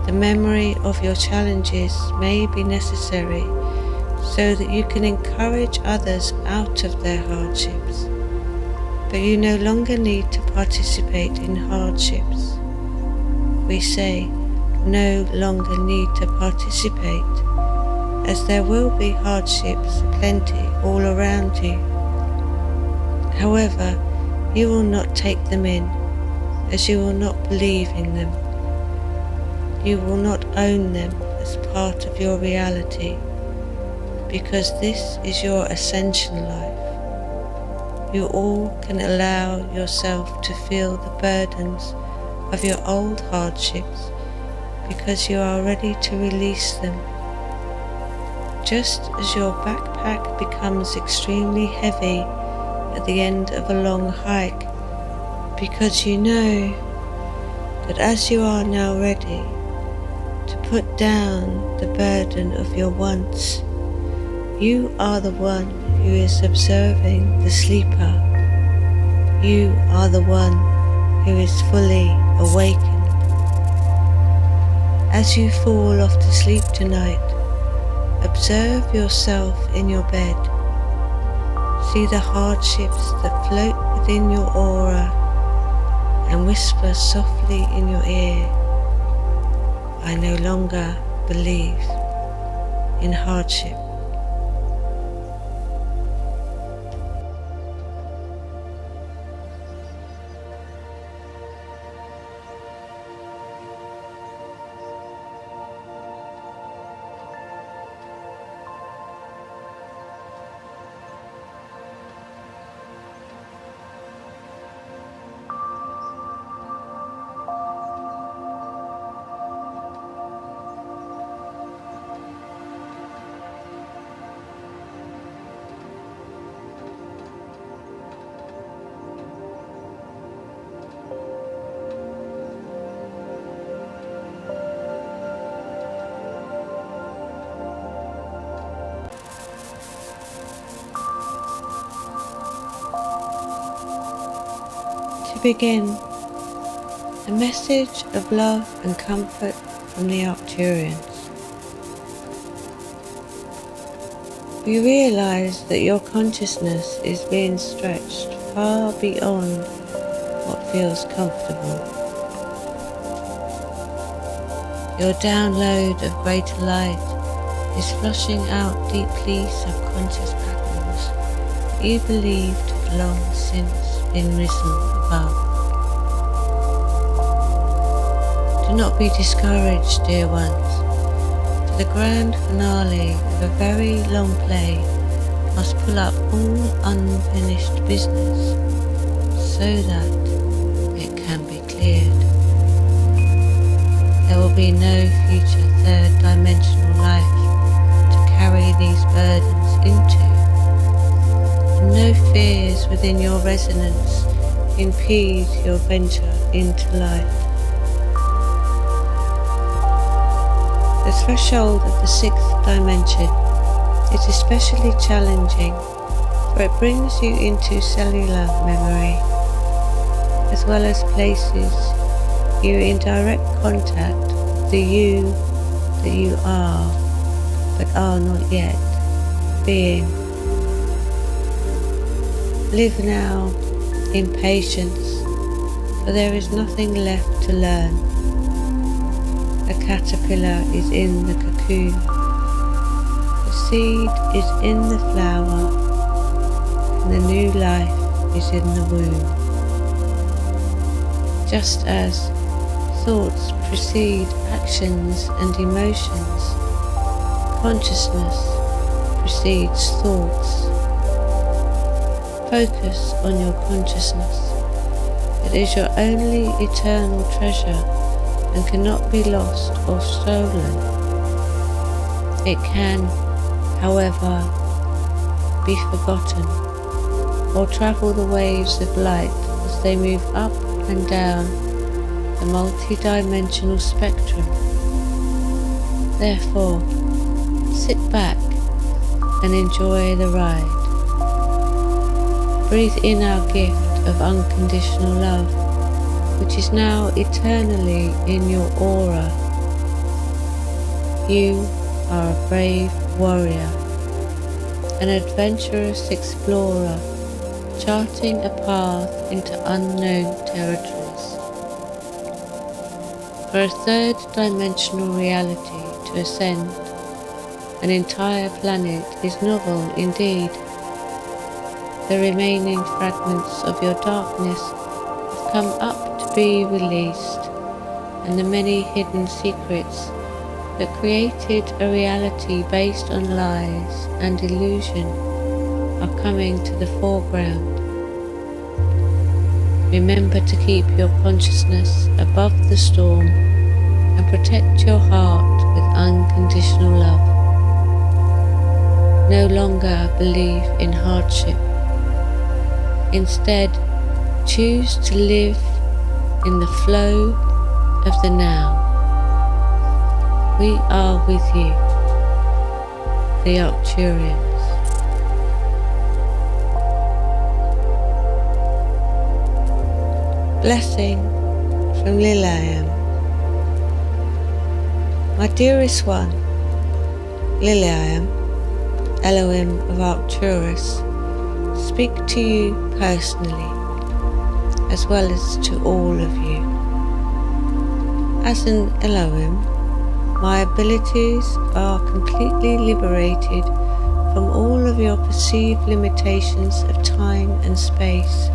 The memory of your challenges may be necessary so that you can encourage others out of their hardships. But you no longer need to participate in hardships. We say no longer need to participate, as there will be hardships plenty all around you. However, you will not take them in, as you will not believe in them. You will not own them as part of your reality, because this is your ascension life. You all can allow yourself to feel the burdens of your old hardships because you are ready to release them. Just as your backpack becomes extremely heavy at the end of a long hike, because you know that as you are now ready to put down the burden of your wants, you are the one who is observing the sleeper. You are the one who is fully awakened. As you fall off to sleep tonight, observe yourself in your bed. See the hardships that float within your aura and whisper softly in your ear, I no longer believe in hardship. To begin, a message of love and comfort from the Arcturians. We realize that your consciousness is being stretched far beyond what feels comfortable. Your download of greater light is flushing out deeply subconscious patterns that you believed had long since been risen above. Do not be discouraged, dear ones, for the grand finale of a very long play must pull up all unfinished business so that it can be cleared. There will be no future third dimensional life to carry these burdens into, and no fears within your resonance impede your venture into light. The threshold of the sixth dimension is especially challenging, for it brings you into cellular memory, as well as places you in direct contact with the you that you are, but are not yet, being. Live now in patience, for there is nothing left to learn. The caterpillar is in the cocoon. The seed is in the flower, and the new life is in the womb. Just as thoughts precede actions and emotions, consciousness precedes thoughts. Focus on your consciousness. It is your only eternal treasure and cannot be lost or stolen. It can, however, be forgotten or travel the waves of light as they move up and down the multi-dimensional spectrum. Therefore, sit back and enjoy the ride. Breathe in our gift of unconditional love, which is now eternally in your aura. You are a brave warrior, an adventurous explorer, charting a path into unknown territories. For a third dimensional reality to ascend, an entire planet is novel indeed. The remaining fragments of your darkness have come up to be released, and the many hidden secrets that created a reality based on lies and illusion are coming to the foreground. Remember to keep your consciousness above the storm and protect your heart with unconditional love. No longer believe in hardship. Instead, choose to live in the flow of the now. We are with you, the Acturians. Blessing from Liliam. My dearest one, Liliam, Elohim of Arcturus, speak to you personally, as well as to all of you. As an Elohim, my abilities are completely liberated from all of your perceived limitations of time and space.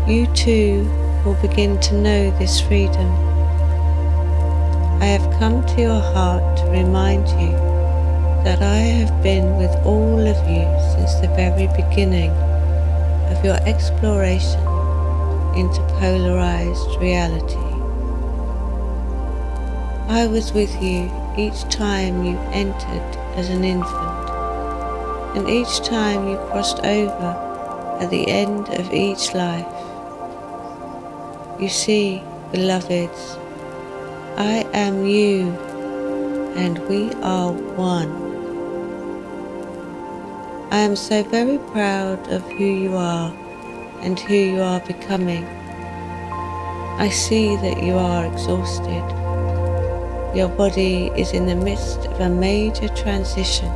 You too will begin to know this freedom. I have come to your heart to remind you that I have been with all of you since the very beginning of your exploration into polarized reality. I was with you each time you entered as an infant, and each time you crossed over at the end of each life. You see, beloveds, I am you, and we are one. I am so very proud of who you are and who you are becoming. I see that you are exhausted. Your body is in the midst of a major transition,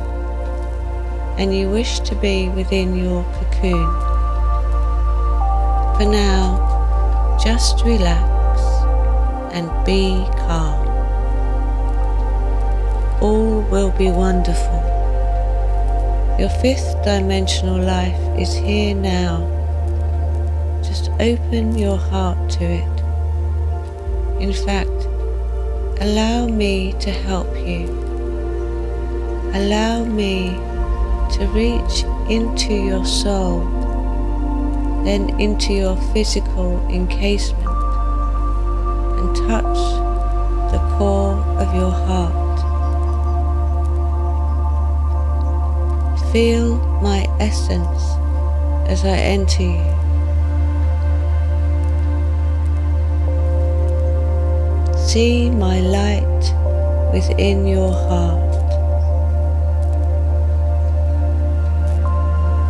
and you wish to be within your cocoon. For now, just relax and be calm. All will be wonderful. Your fifth dimensional life is here now. Just open your heart to it. In fact, allow me to help you. Allow me to reach into your soul, then into your physical encasement, and touch the core of your heart. Feel my essence as I enter you. See my light within your heart.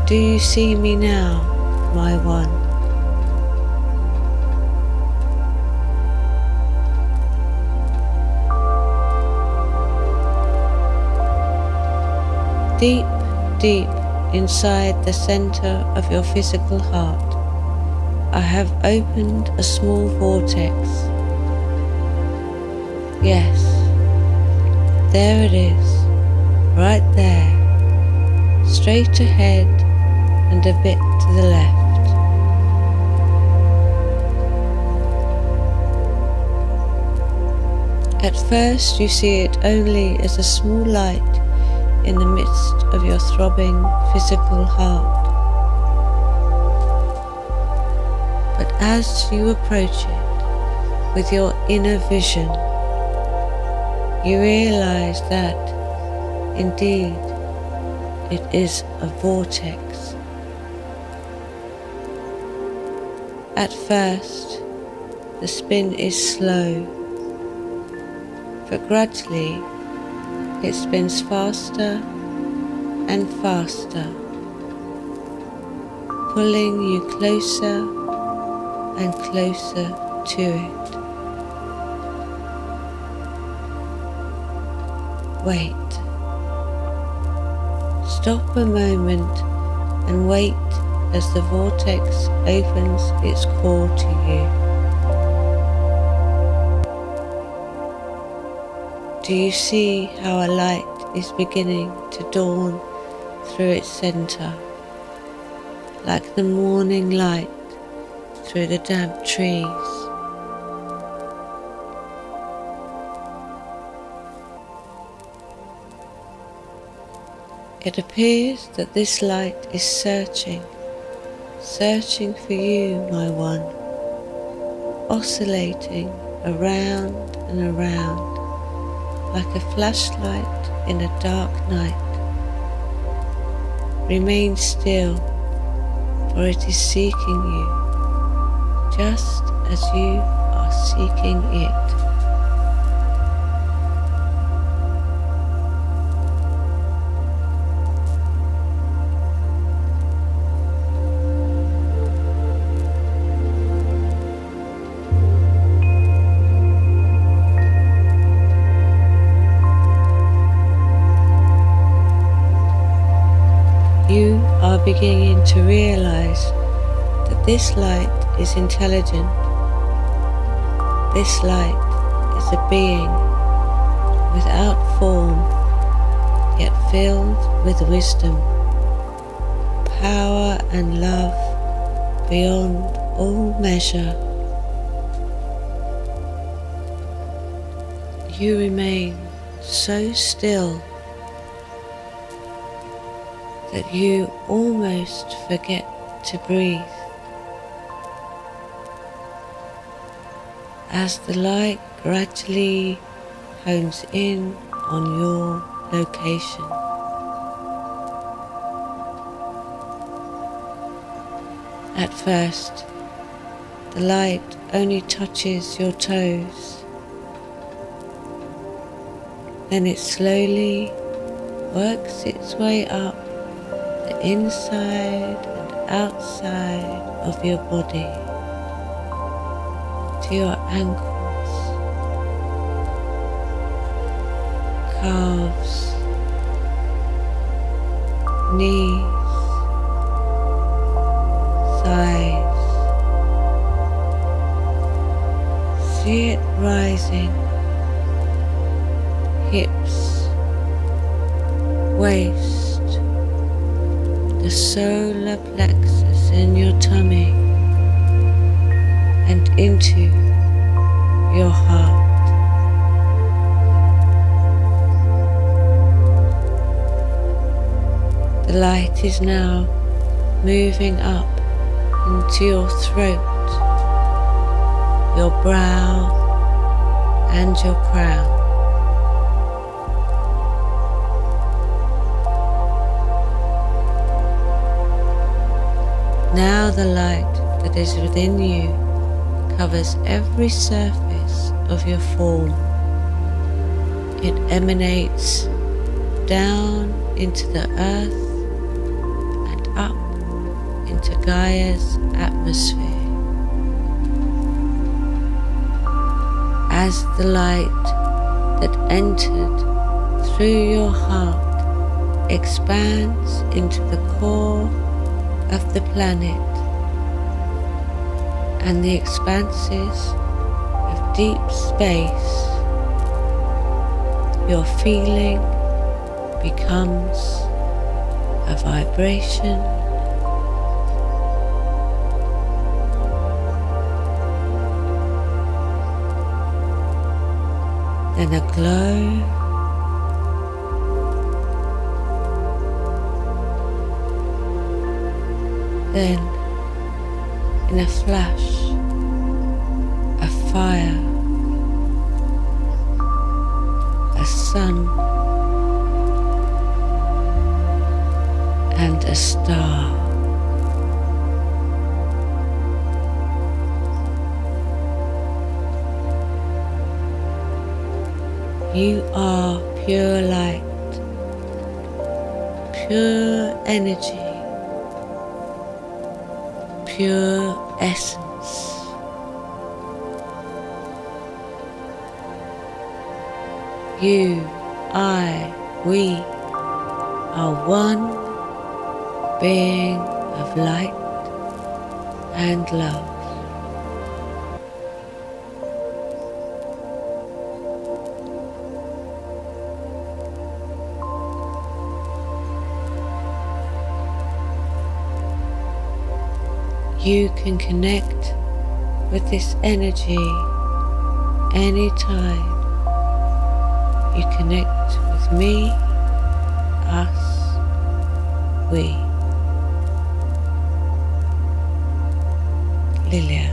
Do you see me now, my one? Deep, deep inside the center of your physical heart, I have opened a small vortex. Yes, there it is, right there, straight ahead and a bit to the left. At first you see it only as a small light in the midst of your throbbing physical heart. But as you approach it with your inner vision, you realize that, indeed, it is a vortex. At first, the spin is slow, but gradually it spins faster and faster, pulling you closer and closer to it. Wait. Stop a moment and wait as the vortex opens its core to you. Do you see how a light is beginning to dawn through its center, like the morning light through the damp trees? It appears that this light is searching for you, my one, oscillating around and around like a flashlight in a dark night. Remain still, for it is seeking you, just as you are seeking it. You are beginning to realize that this light is intelligent. This light is a being without form, yet filled with wisdom, power and love beyond all measure. You remain so still that you almost forget to breathe. As the light gradually hones in on your location. At first, the light only touches your toes. Then it slowly works its way up the inside and outside of your body to your ankles, calves, knees, thighs. See it rising, hips, waist, the solar plexus in your tummy, and into your heart. The light is now moving up into your throat, your brow, and your crown. Now the light that is within you covers every surface of your form. It emanates down into the earth and up into Gaia's atmosphere. As the light that entered through your heart expands into the core of the planet and the expanses of deep space. Your feeling becomes a vibration, then a glow, then in a flash, a fire, a sun, and a star. You are pure light, pure energy, pure essence. You, I, we are one being of light and love. You can connect with this energy anytime. You connect with me, us, we. Lillian.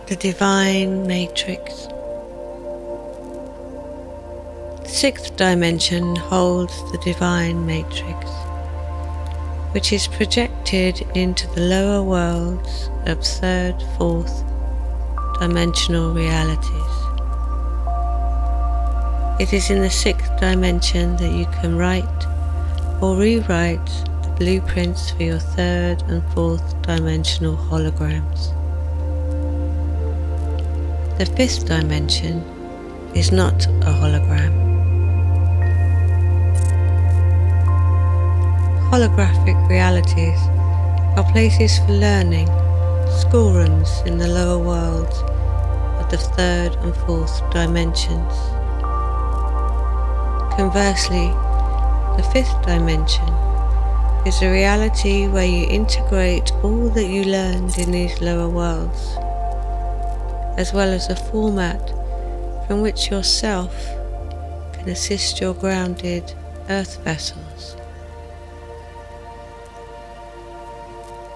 The Divine Matrix. The sixth dimension holds the Divine Matrix, which is projected into the lower worlds of third, fourth dimensional realities. It is in the sixth dimension that you can write or rewrite the blueprints for your third and fourth dimensional holograms. The fifth dimension is not a hologram. Holographic realities are places for learning, schoolrooms in the lower worlds of the third and fourth dimensions. Conversely, the fifth dimension is a reality where you integrate all that you learned in these lower worlds, as well as a format from which yourself can assist your grounded earth vessels.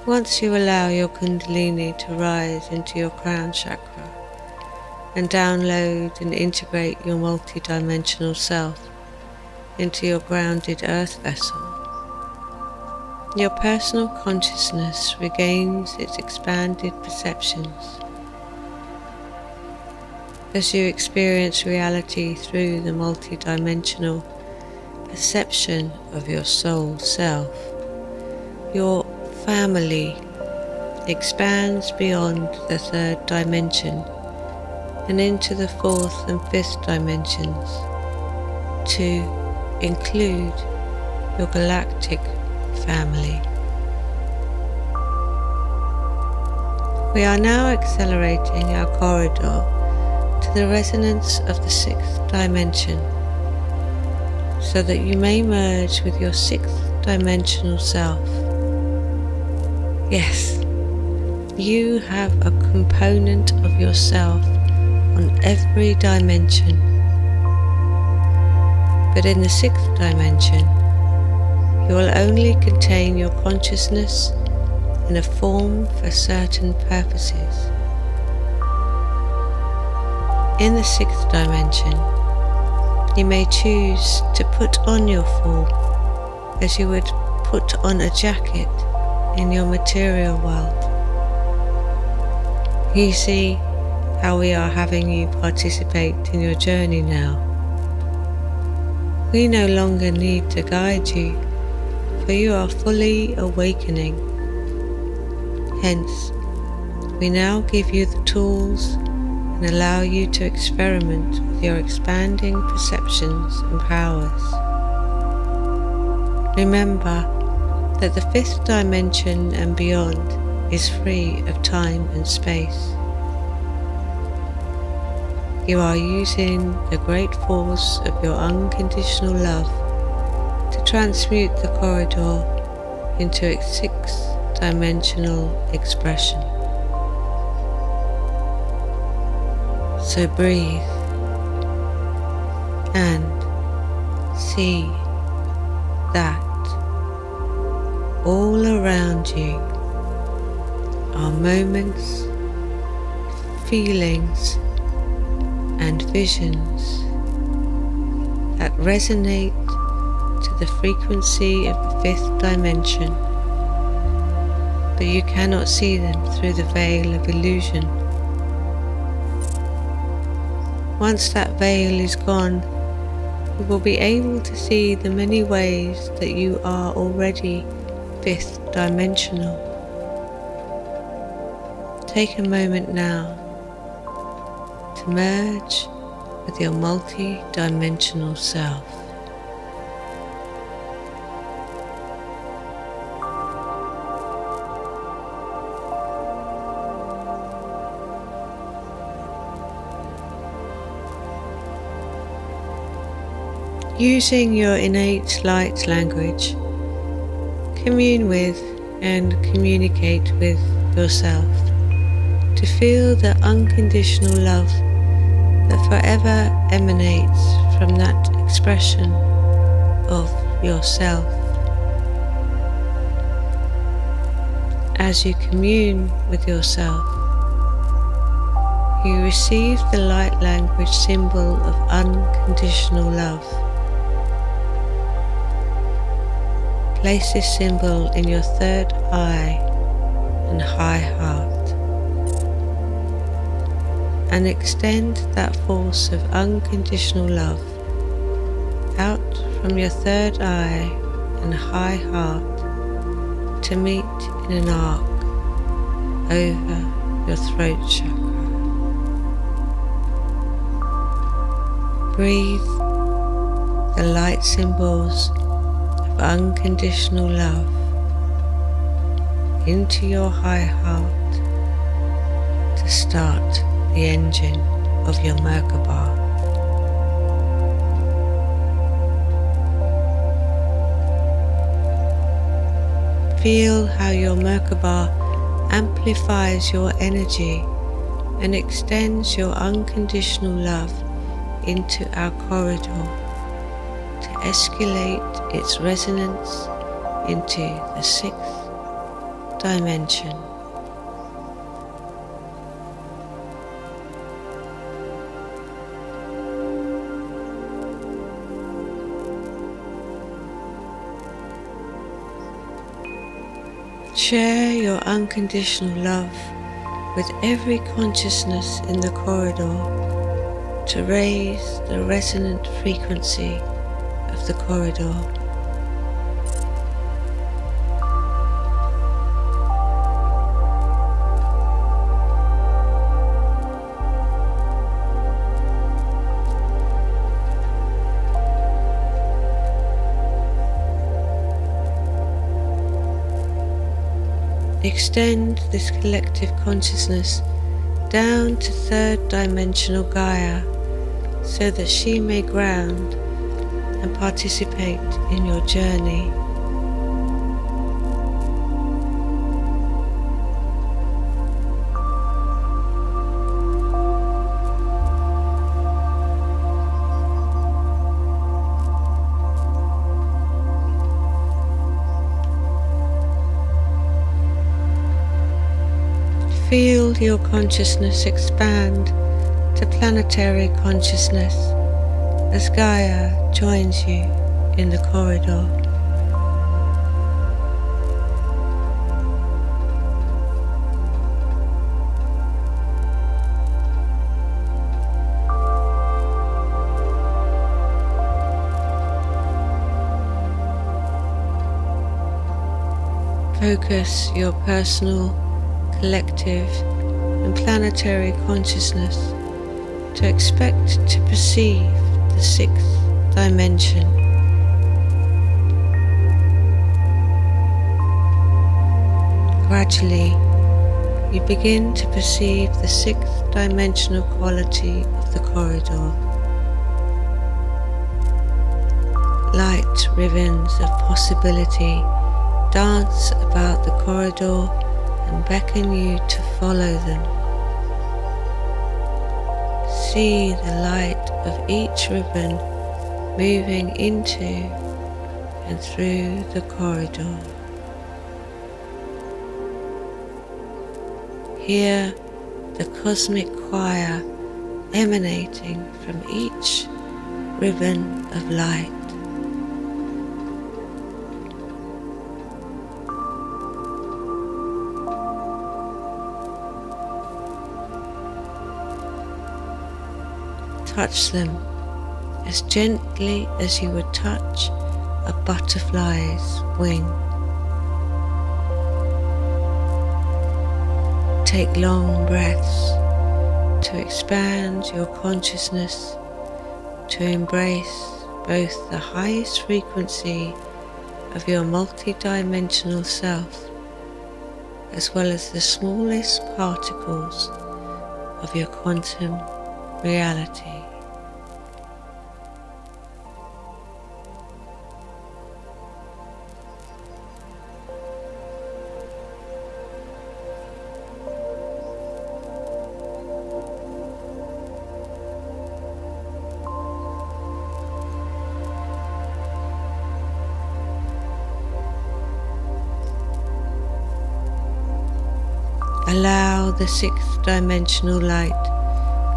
Once you allow your Kundalini to rise into your crown chakra and download and integrate your multi-dimensional self into your grounded earth vessel. Your personal consciousness regains its expanded perceptions as you experience reality through the multidimensional perception of your soul self. Your family expands beyond the third dimension and into the fourth and fifth dimensions to include your galactic family. We are now accelerating our corridor to the resonance of the sixth dimension so that you may merge with your sixth dimensional self. Yes, you have a component of yourself on every dimension, but in the sixth dimension, you will only contain your consciousness in a form for certain purposes. In the sixth dimension, you may choose to put on your form as you would put on a jacket in your material world. You see how we are having you participate in your journey now. We no longer need to guide you, for you are fully awakening. Hence, we now give you the tools and allow you to experiment with your expanding perceptions and powers. Remember that the fifth dimension and beyond is free of time and space. You are using the great force of your unconditional love to transmute the corridor into its sixth dimensional expression. So breathe and see that all around you are moments, feelings, and visions that resonate to the frequency of the fifth dimension, but you cannot see them through the veil of illusion. Once that veil is gone, you will be able to see the many ways that you are already fifth dimensional. Take a moment now to merge with your multi-dimensional self. Using your innate light language, commune with and communicate with yourself to feel the unconditional love that forever emanates from that expression of yourself. As you commune with yourself, you receive the light language symbol of unconditional love. Place this symbol in your third eye and high heart, and extend that force of unconditional love out from your third eye and high heart to meet in an arc over your throat chakra. Breathe the light symbols of unconditional love into your high heart to start the engine of your Merkaba. Feel how your Merkaba amplifies your energy and extends your unconditional love into our corridor to escalate its resonance into the sixth dimension. Share your unconditional love with every consciousness in the corridor to raise the resonant frequency of the corridor. Extend this collective consciousness down to third dimensional Gaia so that she may ground and participate in your journey. Feel your consciousness expand to planetary consciousness as Gaia joins you in the corridor. Focus your personal, collective and planetary consciousness to expect to perceive the sixth dimension. Gradually, you begin to perceive the sixth dimensional quality of the corridor. Light ribbons of possibility dance about the corridor and beckon you to follow them. See the light of each ribbon moving into and through the corridor. Hear the cosmic choir emanating from each ribbon of light. Touch them as gently as you would touch a butterfly's wing. Take long breaths to expand your consciousness to embrace both the highest frequency of your multidimensional self as well as the smallest particles of your quantum reality. Allow the sixth dimensional light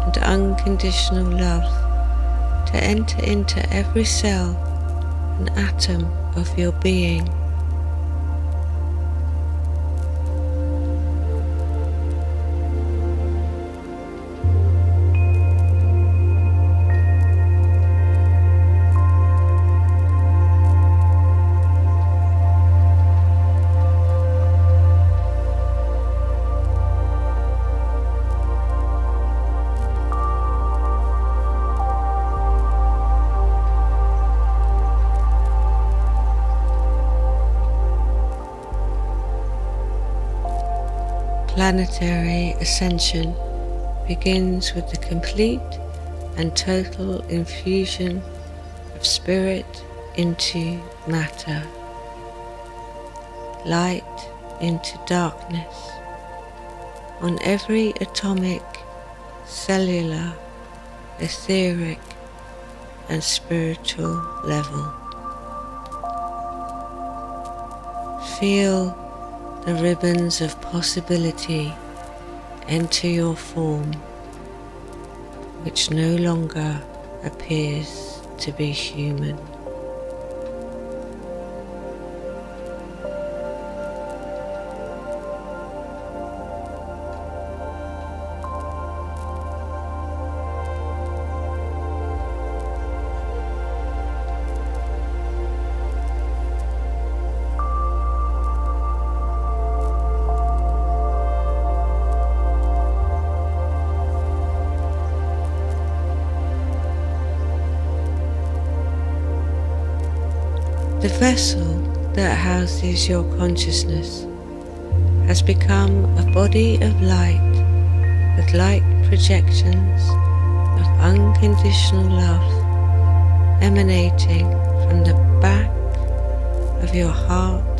and unconditional love to enter into every cell and atom of your being. Planetary ascension begins with the complete and total infusion of spirit into matter, light into darkness, on every atomic, cellular, etheric and spiritual level. Feel the ribbons of possibility enter your form, which no longer appears to be human. The vessel that houses your consciousness has become a body of light with light projections of unconditional love emanating from the back of your heart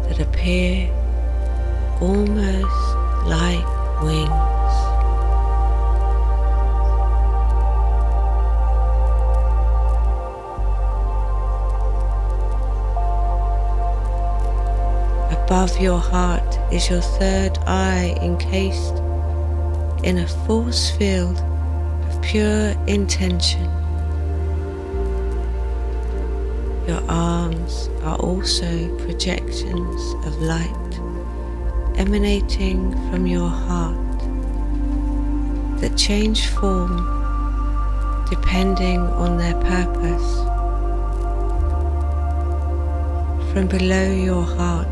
that appear almost like wings. Above your heart is your third eye encased in a force field of pure intention. Your arms are also projections of light emanating from your heart that change form depending on their purpose. From below your heart,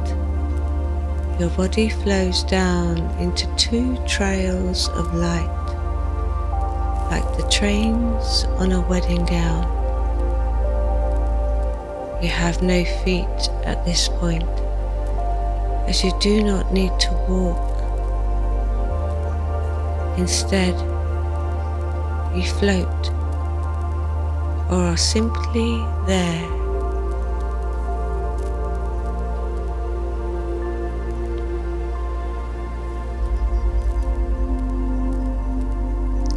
your body flows down into two trails of light, like the trains on a wedding gown. You have no feet at this point, as you do not need to walk. Instead, you float, or are simply there.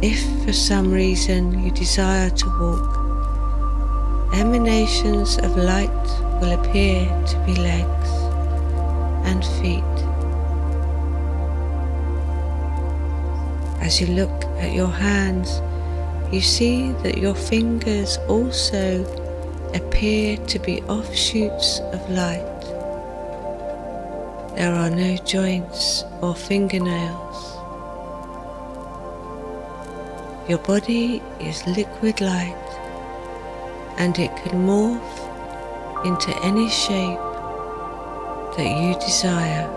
If for some reason you desire to walk, emanations of light will appear to be legs and feet. As you look at your hands, you see that your fingers also appear to be offshoots of light. There are no joints or fingernails. Your body is liquid light, and it can morph into any shape that you desire.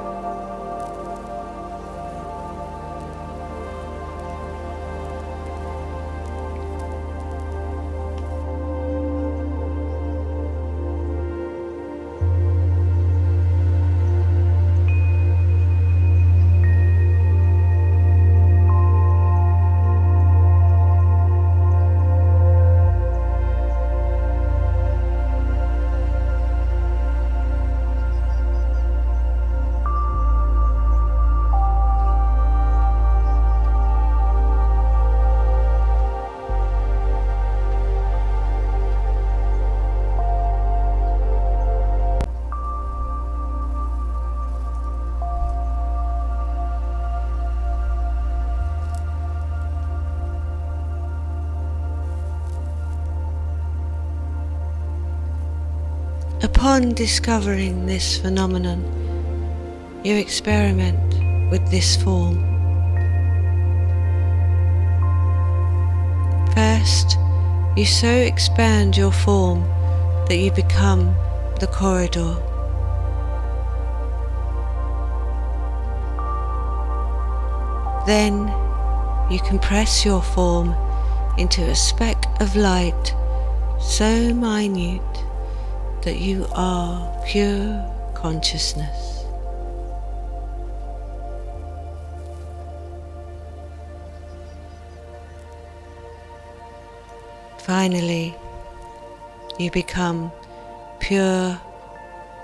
Upon discovering this phenomenon, you experiment with this form. First, you so expand your form that you become the corridor. Then you compress your form into a speck of light so minute that you are pure consciousness. Finally, you become pure,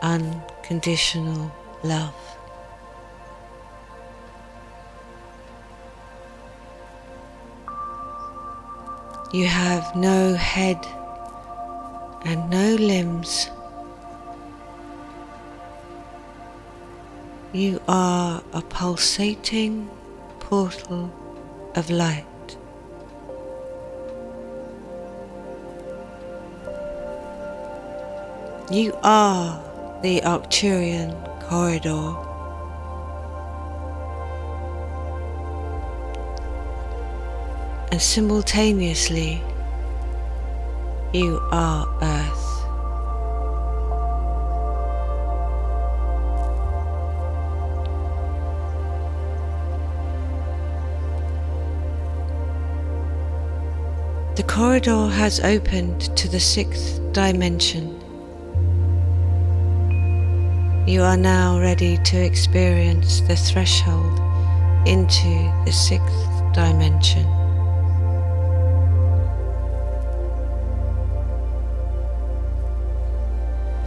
unconditional love. You have no head and no limbs. You are a pulsating portal of light. You are the Acturian corridor. And simultaneously, you are Earth. The corridor has opened to the 6th dimension, You are now ready to experience the threshold into the 6th dimension.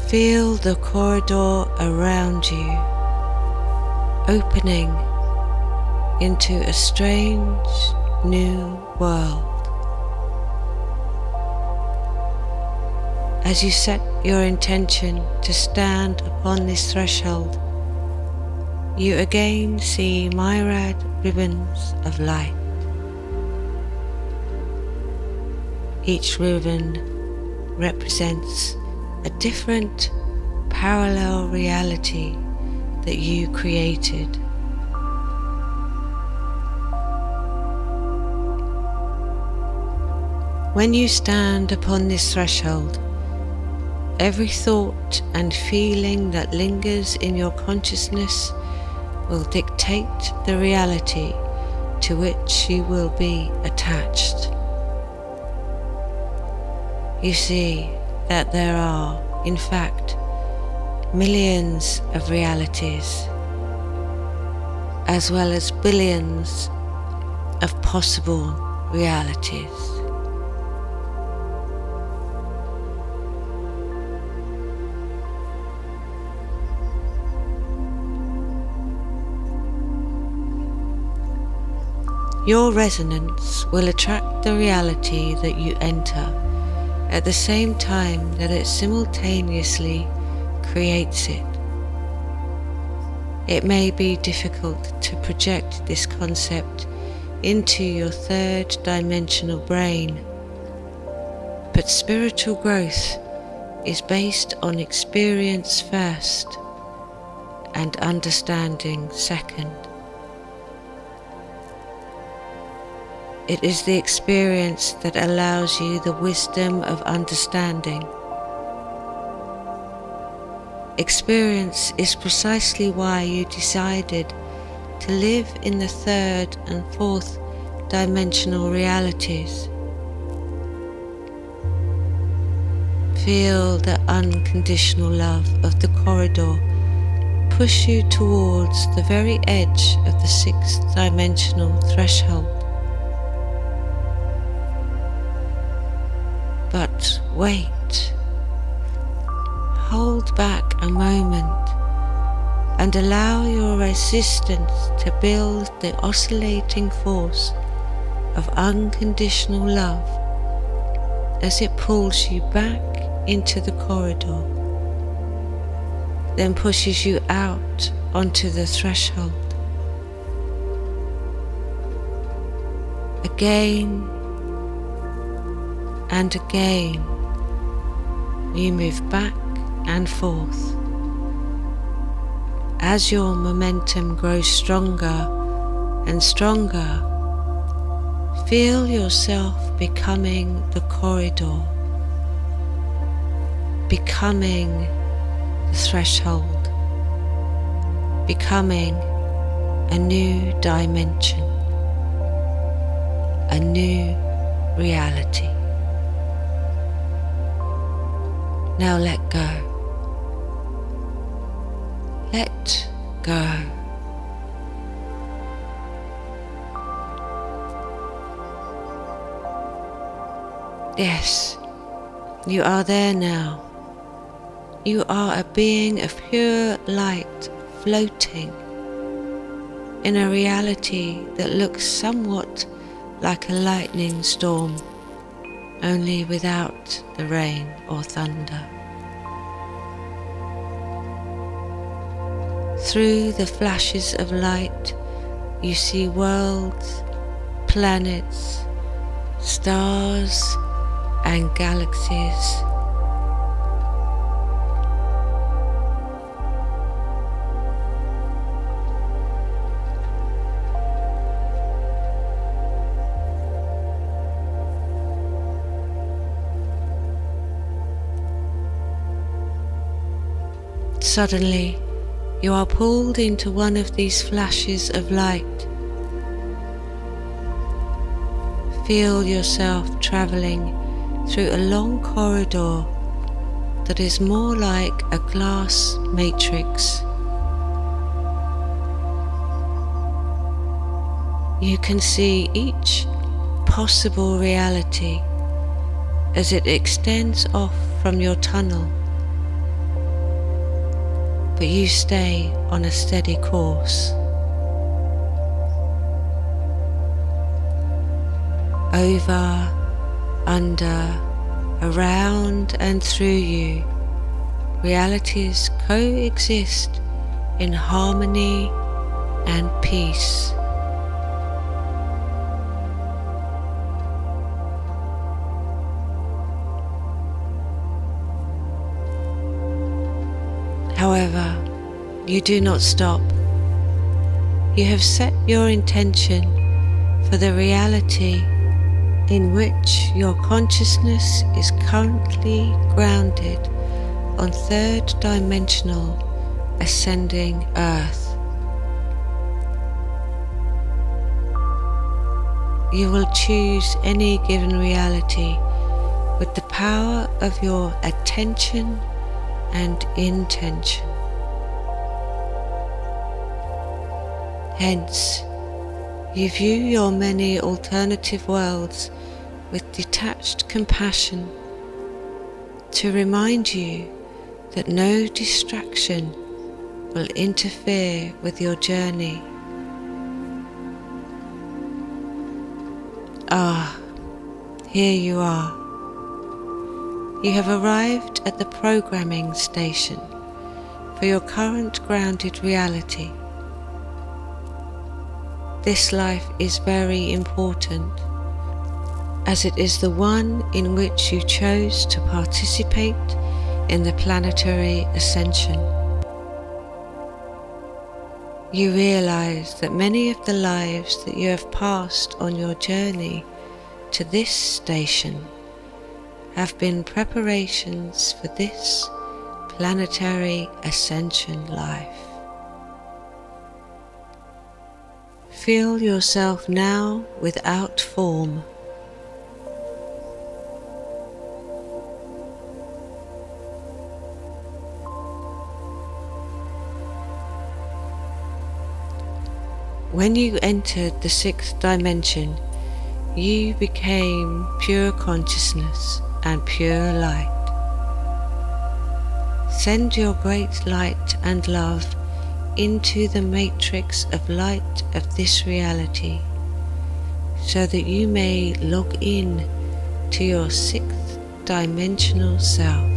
Feel the corridor around you opening into a strange new world. As you set your intention to stand upon this threshold, you again see myriad ribbons of light. Each ribbon represents a different parallel reality that you created. When you stand upon this threshold, every thought and feeling that lingers in your consciousness will dictate the reality to which you will be attached. You see that there are, in fact, millions of realities, as well as billions of possible realities. Your resonance will attract the reality that you enter at the same time that it simultaneously creates it. It may be difficult to project this concept into your 3rd dimensional brain, but spiritual growth is based on experience first and understanding second. It is the experience that allows you the wisdom of understanding. Experience is precisely why you decided to live in the 3rd and 4th dimensional realities. Feel the unconditional love of the corridor push you towards the very edge of the 6th dimensional threshold. But wait, hold back a moment and allow your resistance to build the oscillating force of unconditional love as it pulls you back into the corridor, then pushes you out onto the threshold. Again and again, you move back and forth. As your momentum grows stronger and stronger, feel yourself becoming the corridor, becoming the threshold, becoming a new dimension, a new reality. Now let go. Let go. Yes, you are there now. You are a being of pure light floating in a reality that looks somewhat like a lightning storm, only without the rain or thunder. Through the flashes of light, you see worlds, planets, stars, and galaxies. Suddenly, you are pulled into one of these flashes of light. Feel yourself traveling through a long corridor that is more like a glass matrix. You can see each possible reality as it extends off from your tunnel, but you stay on a steady course. Over, under, around and through you, realities coexist in harmony and peace. However, you do not stop. You have set your intention for the reality in which your consciousness is currently grounded on third-dimensional ascending Earth. You will choose any given reality with the power of your attention and intention. Hence, you view your many alternative worlds with detached compassion to remind you that no distraction will interfere with your journey. Ah, here you are. You have arrived at the programming station for your current grounded reality. This life is very important, as it is the one in which you chose to participate in the planetary ascension. You realize that many of the lives that you have passed on your journey to this station have been preparations for this planetary ascension life. Feel yourself now without form. When you entered the sixth dimension, you became pure consciousness and pure light. Send your great light and love into the matrix of light of this reality, so that you may log in to your sixth dimensional self.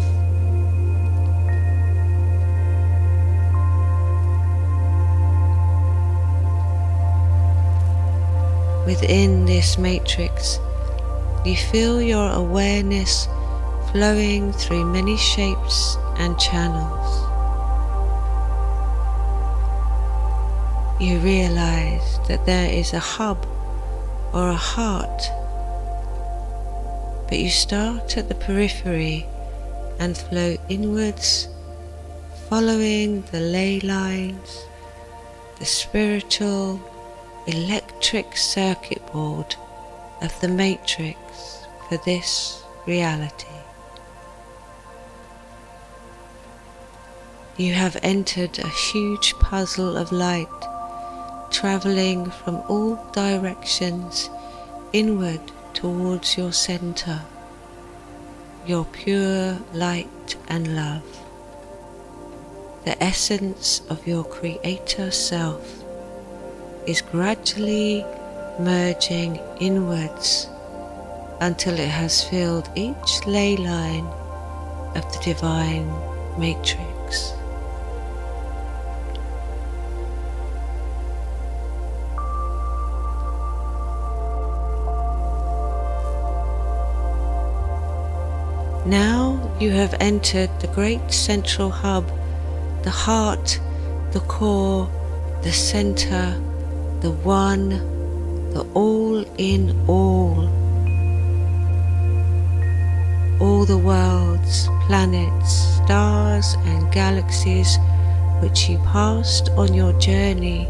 Within this matrix, you feel your awareness flowing through many shapes and channels. You realize that there is a hub or a heart, but you start at the periphery and flow inwards, following the ley lines, the spiritual electric circuit board of the matrix for this reality. You have entered a huge puzzle of light, travelling from all directions inward towards your centre, your pure light and love, the essence of your Creator Self is gradually merging inwards until it has filled each ley line of the divine matrix. Now you have entered the great central hub, the heart, the core, the centre, the one, the all in all. All the worlds, planets, stars and galaxies which you passed on your journey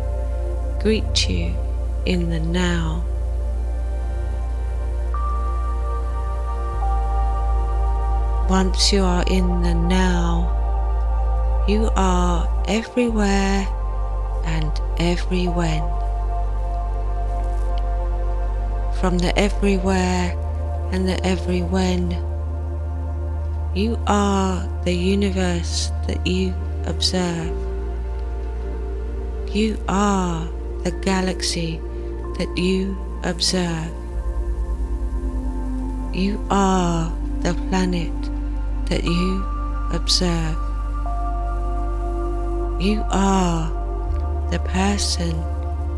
greet you in the now. Once you are in the now, you are everywhere and every when. From the everywhere and the every when, you are the universe that you observe. You are the galaxy that you observe. You are the planet that you observe. You are the person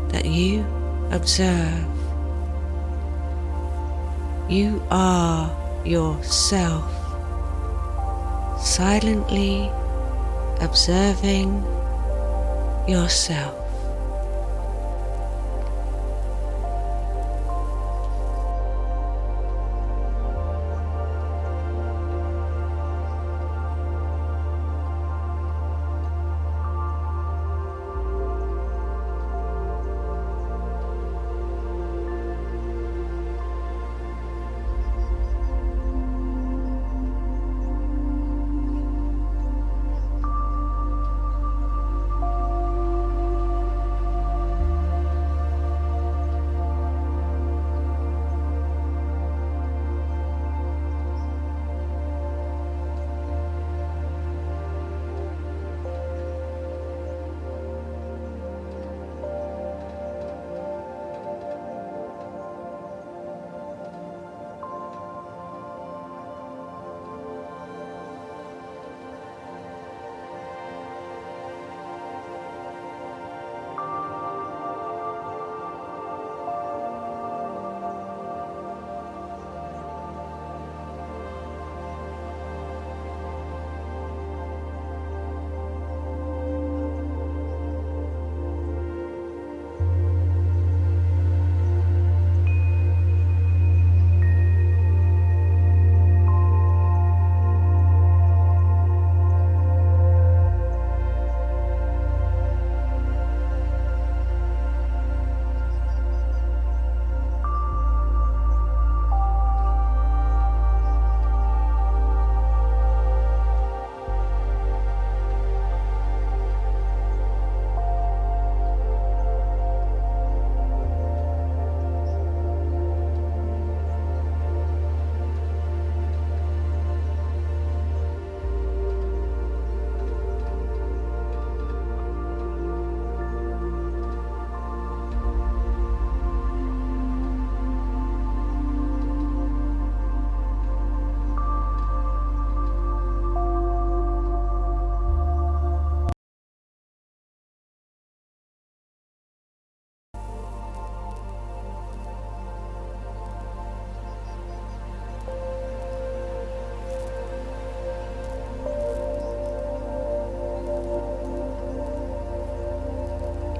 that you observe. You are yourself, silently observing yourself.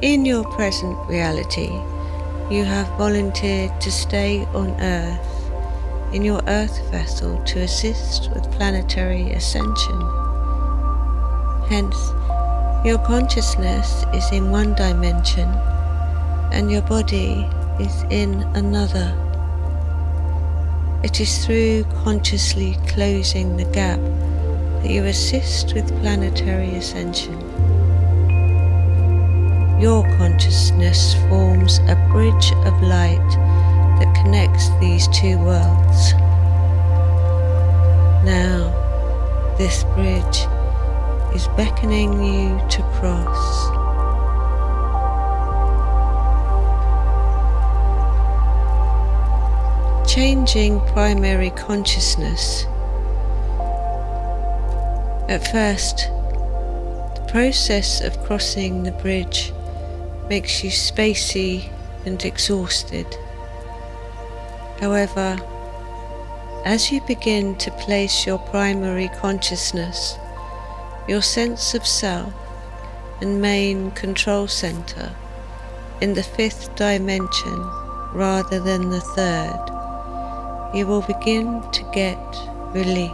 In your present reality, you have volunteered to stay on Earth in your Earth vessel to assist with planetary ascension. Hence, your consciousness is in one dimension and your body is in another. It is through consciously closing the gap that you assist with planetary ascension. Your consciousness forms a bridge of light that connects these two worlds. Now, this bridge is beckoning you to cross. Changing primary consciousness. At first, the process of crossing the bridge makes you spacey and exhausted. However, as you begin to place your primary consciousness, your sense of self and main control center in the fifth dimension rather than the third, you will begin to get relief.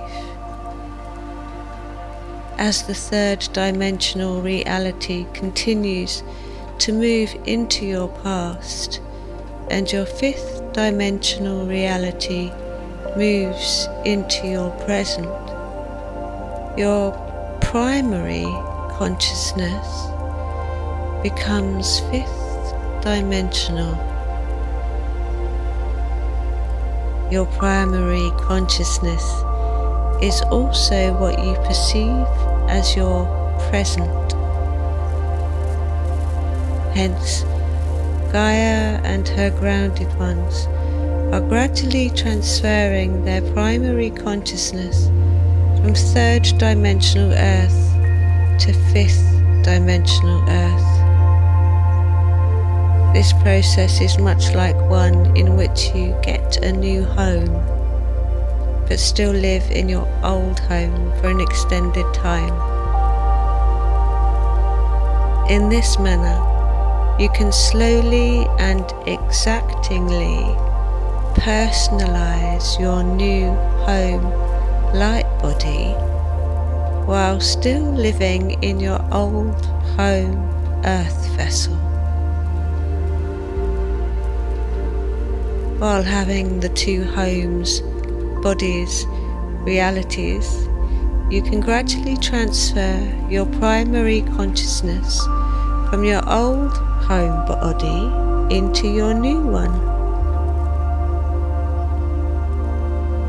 As the third dimensional reality continues to move into your past and your fifth dimensional reality moves into your present, Your primary consciousness becomes fifth dimensional. Your primary consciousness is also what you perceive as your present. Hence, Gaia and her grounded ones are gradually transferring their primary consciousness from third dimensional Earth to fifth dimensional Earth. This process is much like one in which you get a new home, but still live in your old home for an extended time. In this manner, you can slowly and exactingly personalize your new home light body while still living in your old home earth vessel. While having the two homes, bodies, realities, you can gradually transfer your primary consciousness from your old home body into your new one.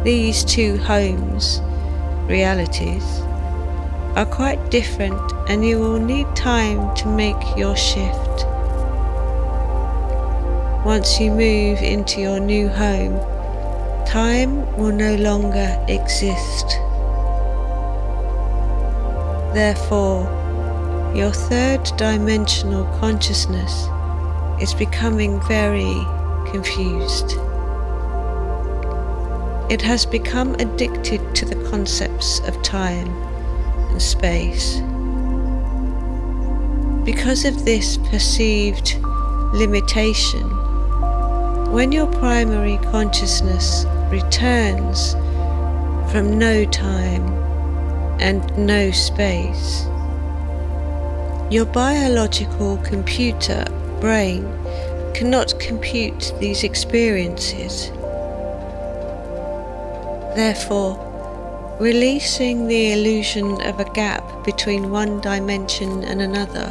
These two homes, realities, are quite different, and you will need time to make your shift. Once you move into your new home, time will no longer exist. Therefore, your third dimensional consciousness is becoming very confused. It has become addicted to the concepts of time and space. Because of this perceived limitation, when your primary consciousness returns from no time and no space, your biological computer brain cannot compute these experiences. Therefore, releasing the illusion of a gap between one dimension and another,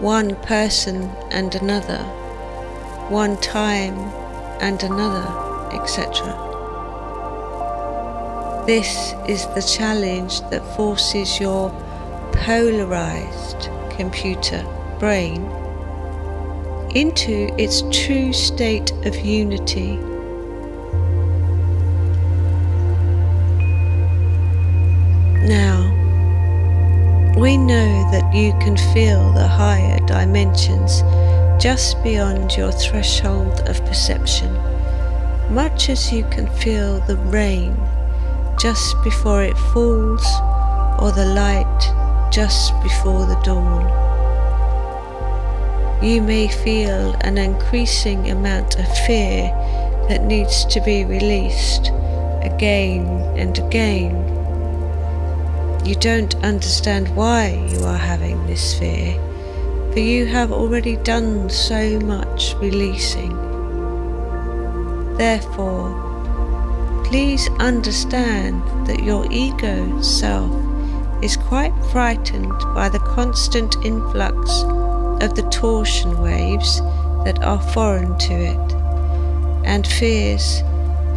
one person and another, one time and another, etc. This is the challenge that forces your polarized computer brain into its true state of unity. Now, we know that you can feel the higher dimensions just beyond your threshold of perception, much as you can feel the rain just before it falls, or the light just before the dawn. You may feel an increasing amount of fear that needs to be released again and again. You don't understand why you are having this fear, for you have already done so much releasing. Therefore, please understand that your ego self is quite frightened by the constant influx of the torsion waves that are foreign to it, and fears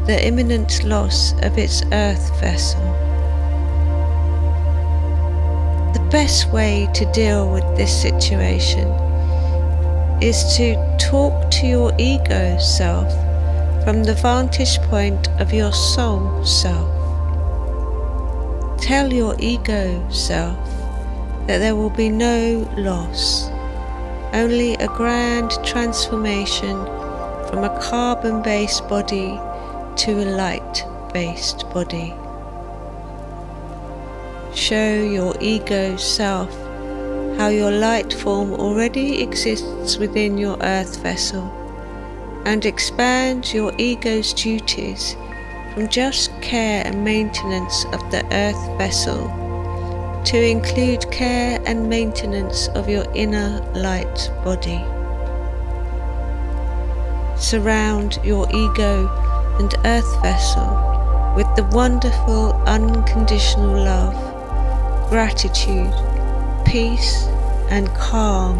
the imminent loss of its earth vessel. The best way to deal with this situation is to talk to your ego self from the vantage point of your soul self. Tell your ego self that there will be no loss, only a grand transformation from a carbon-based body to a light-based body. Show your ego self how your light form already exists within your earth vessel, and expand your ego's duties from just care and maintenance of the earth vessel to include care and maintenance of your inner light body. Surround your ego and earth vessel with the wonderful unconditional love gratitude, peace and calm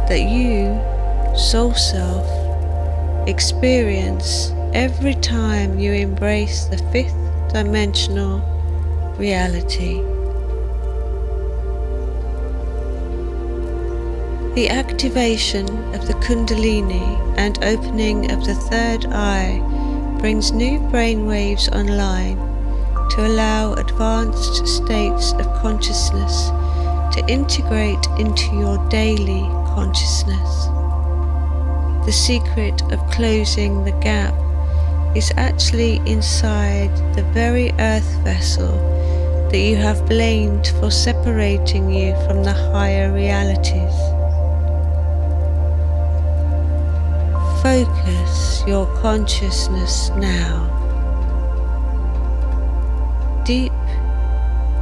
that you, soul self, experience every time you embrace the fifth dimensional reality. The activation of the Kundalini and opening of the third eye brings new brainwaves online to allow advanced states of consciousness to integrate into your daily consciousness. The secret of closing the gap is actually inside the very earth vessel that you have blamed for separating you from the higher realities. Focus your consciousness now, deep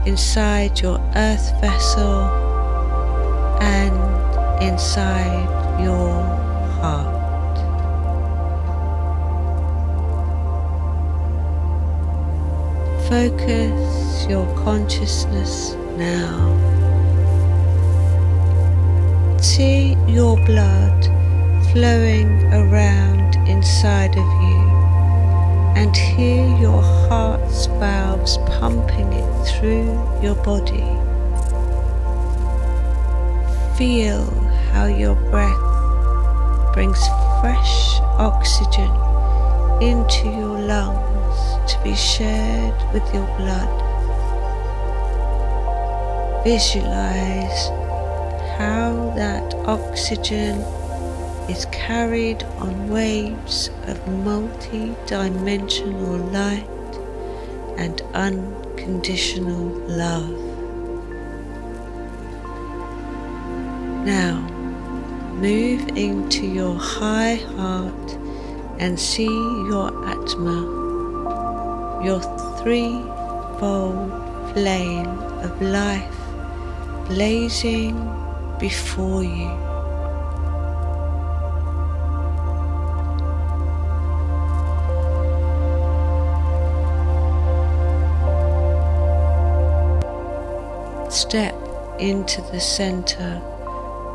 inside your earth vessel and inside your heart. Focus your consciousness now. See your blood flowing around inside of you and hear your heart's valves pumping it through your body. Feel how your breath brings fresh oxygen into your lungs to be shared with your blood. Visualize how that oxygen is carried on waves of multi-dimensional light and unconditional love. Now, move into your high heart and see your Atma, your threefold flame of life blazing before you. Step into the center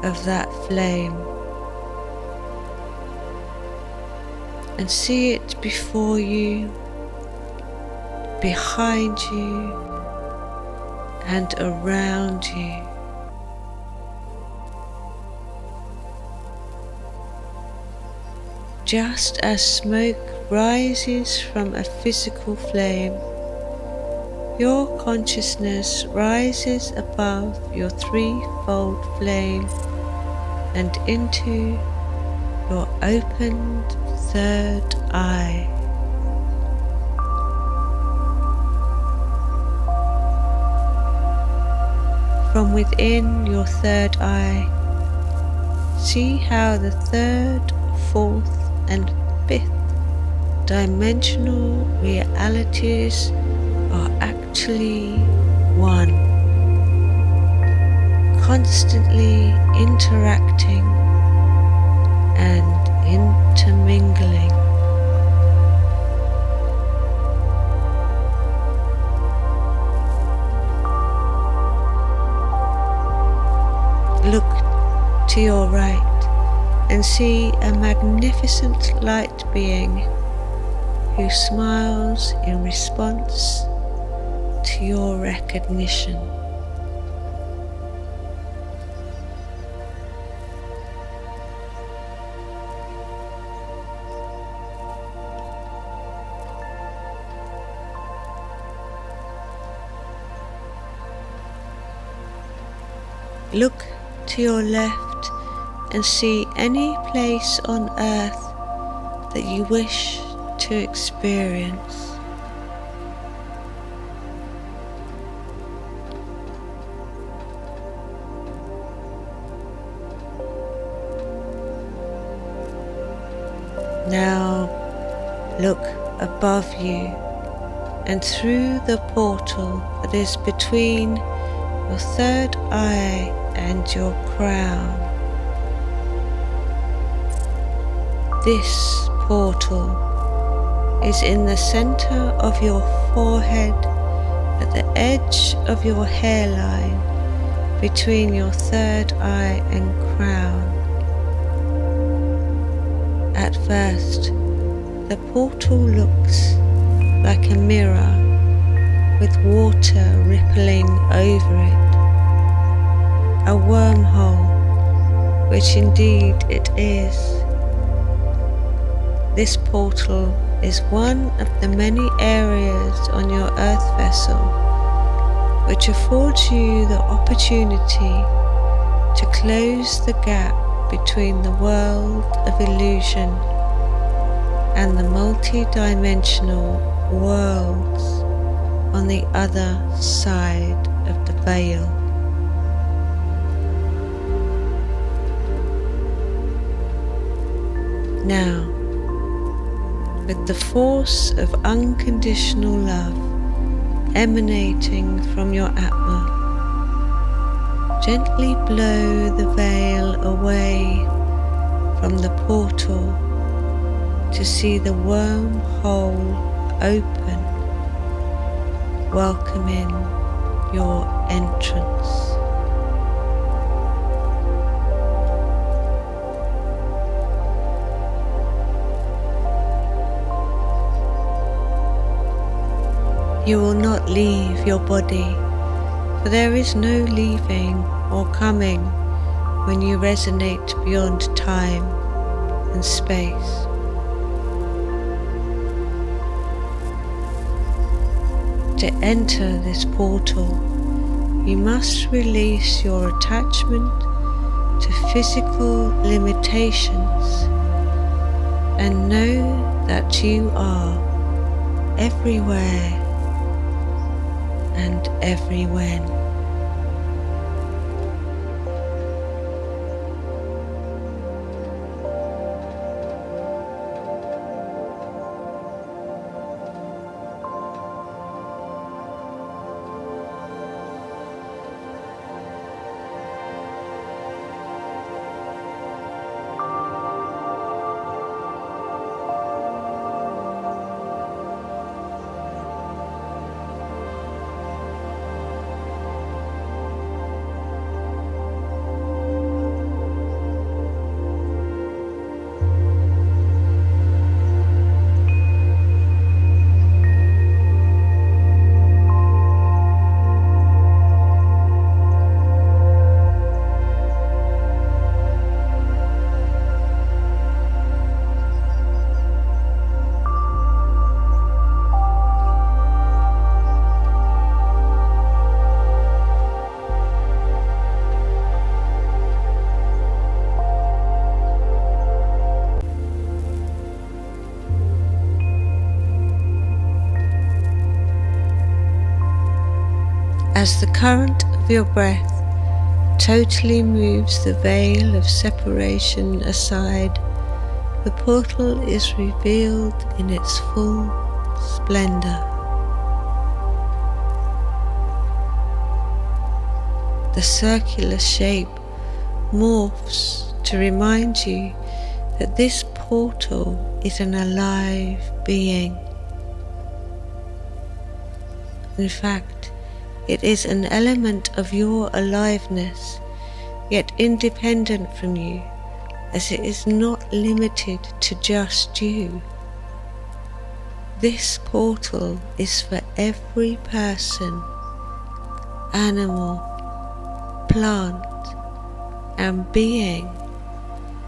of that flame and see it before you, behind you, and around you. Just as smoke rises from a physical flame, your consciousness rises above your threefold flame and into your opened third eye. From within your third eye, see how the third, fourth, and fifth dimensional realities are actually one, constantly interacting and intermingling. Look to your right and see a magnificent light being who smiles in response to your recognition. Look to your left and see any place on earth that you wish to experience. Now look above you and through the portal that is between your third eye and your crown. This portal is in the center of your forehead at the edge of your hairline between your third eye and crown. At first, the portal looks like a mirror with water rippling over it, a wormhole, which indeed it is. This portal is one of the many areas on your Earth vessel which affords you the opportunity to close the gap between the world of illusion and the multi-dimensional worlds on the other side of the veil. Now, with the force of unconditional love emanating from your Atma, gently blow the veil away from the portal to see the wormhole open, welcoming your entrance. You will not leave your body, for there is no leaving or coming when you resonate beyond time and space. To enter this portal, you must release your attachment to physical limitations and know that you are everywhere and everywhen. As the current of your breath totally moves the veil of separation aside, the portal is revealed in its full splendor. The circular shape morphs to remind you that this portal is an alive being. In fact, it is an element of your aliveness, yet independent from you, as it is not limited to just you. This portal is for every person, animal, plant, and being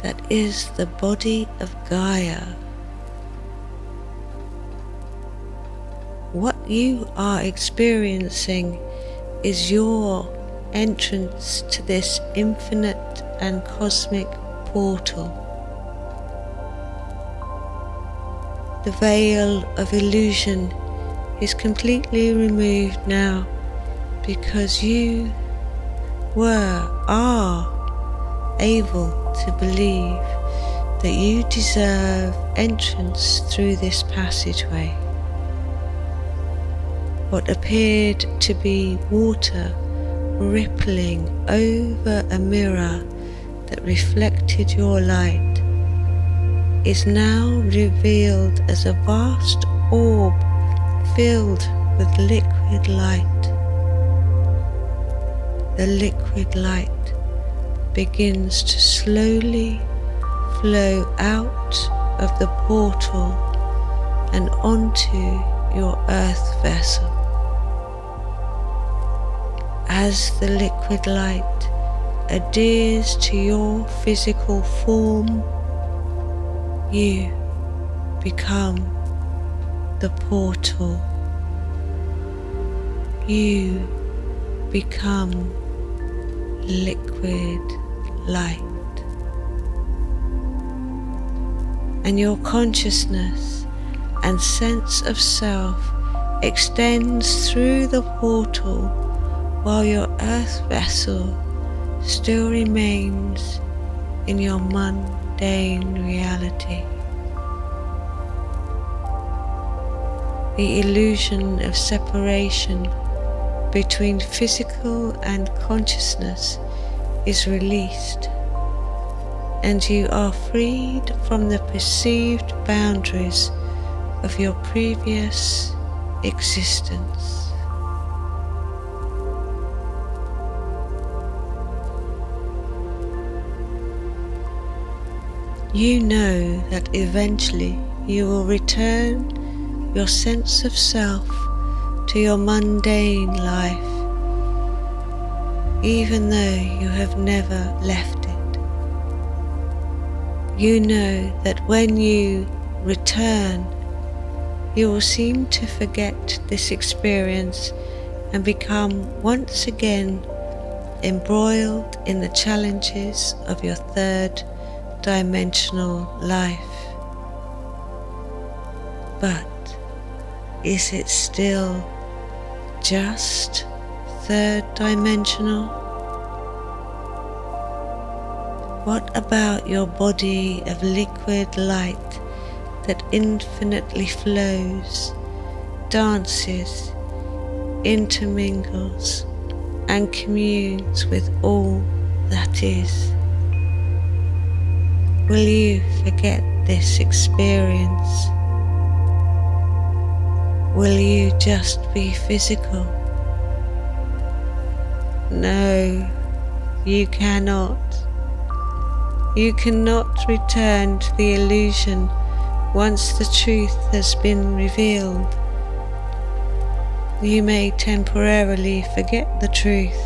that is the body of Gaia. What you are experiencing is your entrance to this infinite and cosmic portal. The veil of illusion is completely removed now because you are able to believe that you deserve entrance through this passageway. What appeared to be water rippling over a mirror that reflected your light is now revealed as a vast orb filled with liquid light. The liquid light begins to slowly flow out of the portal and onto your earth vessel. As the liquid light adheres to your physical form, you become the portal. You become liquid light. And your consciousness and sense of self extends through the portal while your earth vessel still remains in your mundane reality. The illusion of separation between physical and consciousness is released, and you are freed from the perceived boundaries of your previous existence. You know that eventually you will return your sense of self to your mundane life, even though you have never left it. You know that when you return, you will seem to forget this experience and become once again embroiled in the challenges of your third dimensional life. But is it still just third dimensional? What about your body of liquid light that infinitely flows, dances, intermingles, and communes with all that is? Will you forget this experience? Will you just be physical? No, you cannot. You cannot return to the illusion once the truth has been revealed. You may temporarily forget the truth,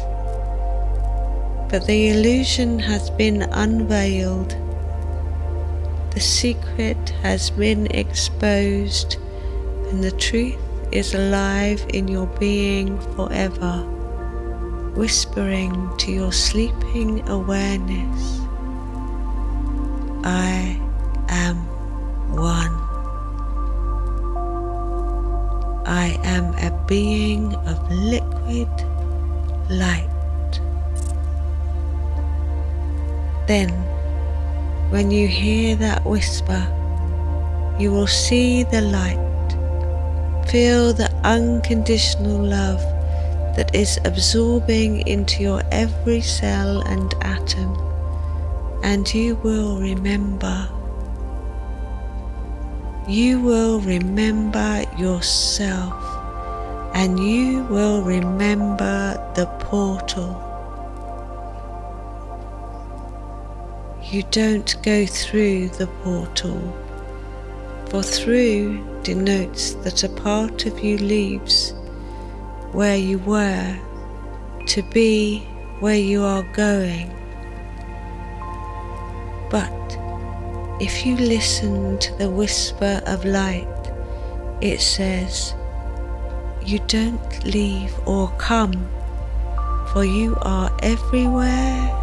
but the illusion has been unveiled. The secret has been exposed, and the truth is alive in your being forever, whispering to your sleeping awareness, I am one. I am a being of liquid light. Then, when you hear that whisper, you will see the light. Feel the unconditional love that is absorbing into your every cell and atom, and you will remember. You will remember yourself, and you will remember the portal. You don't go through the portal, for through denotes that a part of you leaves where you were to be where you are going. But if you listen to the whisper of light, it says, you don't leave or come, for you are everywhere.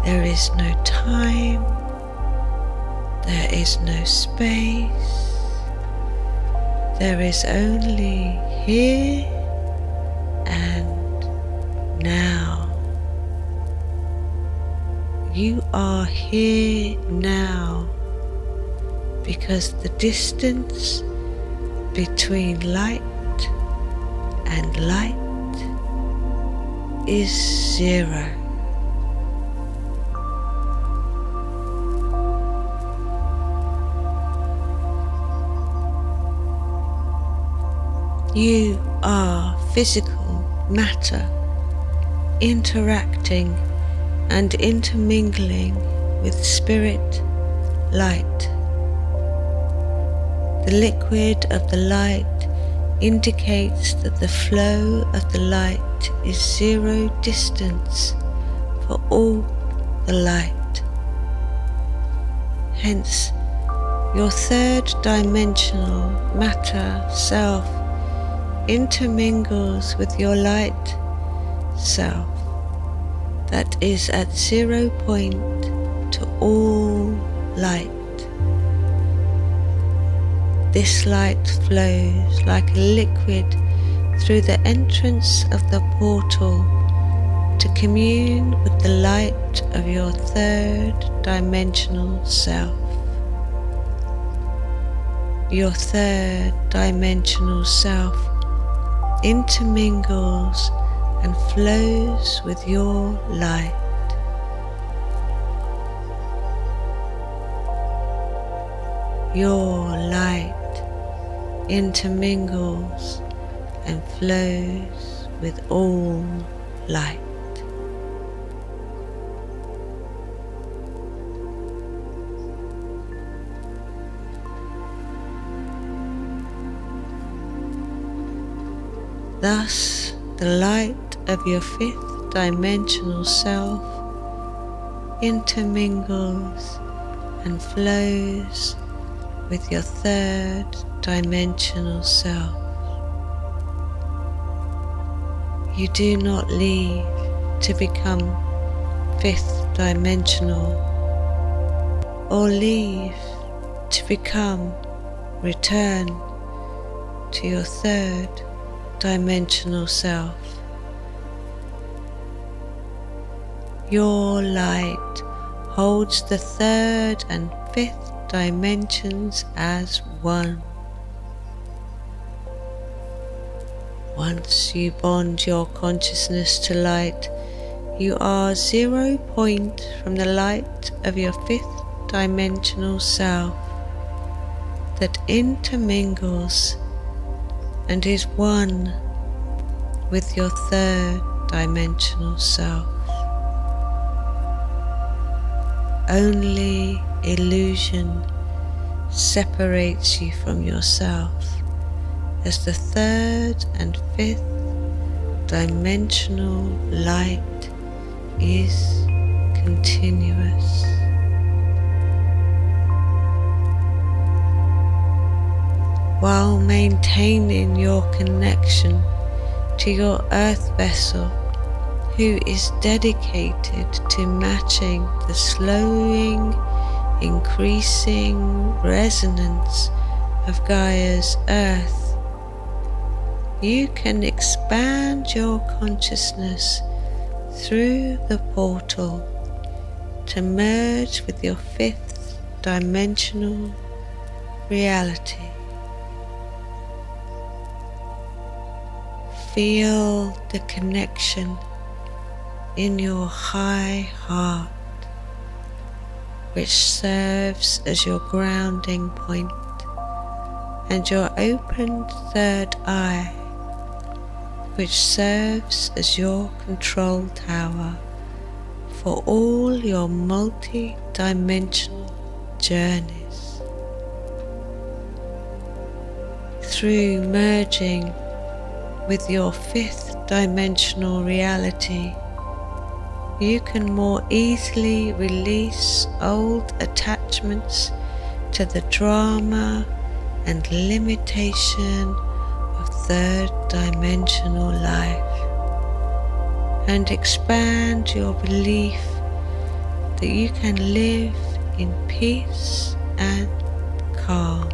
There is no time. There is no space. There is only here and now. You are here now because the distance between light and light is zero. You are physical matter interacting and intermingling with spirit light. The liquid of the light indicates that the flow of the light is zero distance for all the light. Hence, your third dimensional matter self intermingles with your light self that is at 0 point to all light. This light flows like a liquid through the entrance of the portal to commune with the light of your third dimensional self. Your third dimensional self intermingles and flows with your light. Your light intermingles and flows with all light. Thus, the light of your fifth dimensional self intermingles and flows with your third dimensional self. You do not leave to become fifth dimensional or leave to return to your third dimensional self. Your light holds the third and fifth dimensions as one. Once you bond your consciousness to light, you are 0 point from the light of your fifth dimensional self that intermingles and is one with your third dimensional self. Only illusion separates you from yourself, as the third and fifth dimensional light is continuous. While maintaining your connection to your earth vessel, who is dedicated to matching the slowing, increasing resonance of Gaia's earth, you can expand your consciousness through the portal to merge with your fifth dimensional reality. Feel the connection in your high heart, which serves as your grounding point, and your open third eye, which serves as your control tower for all your multi-dimensional journeys. Through merging with your fifth dimensional reality, you can more easily release old attachments to the drama and limitation of third dimensional life, and expand your belief that you can live in peace and calm.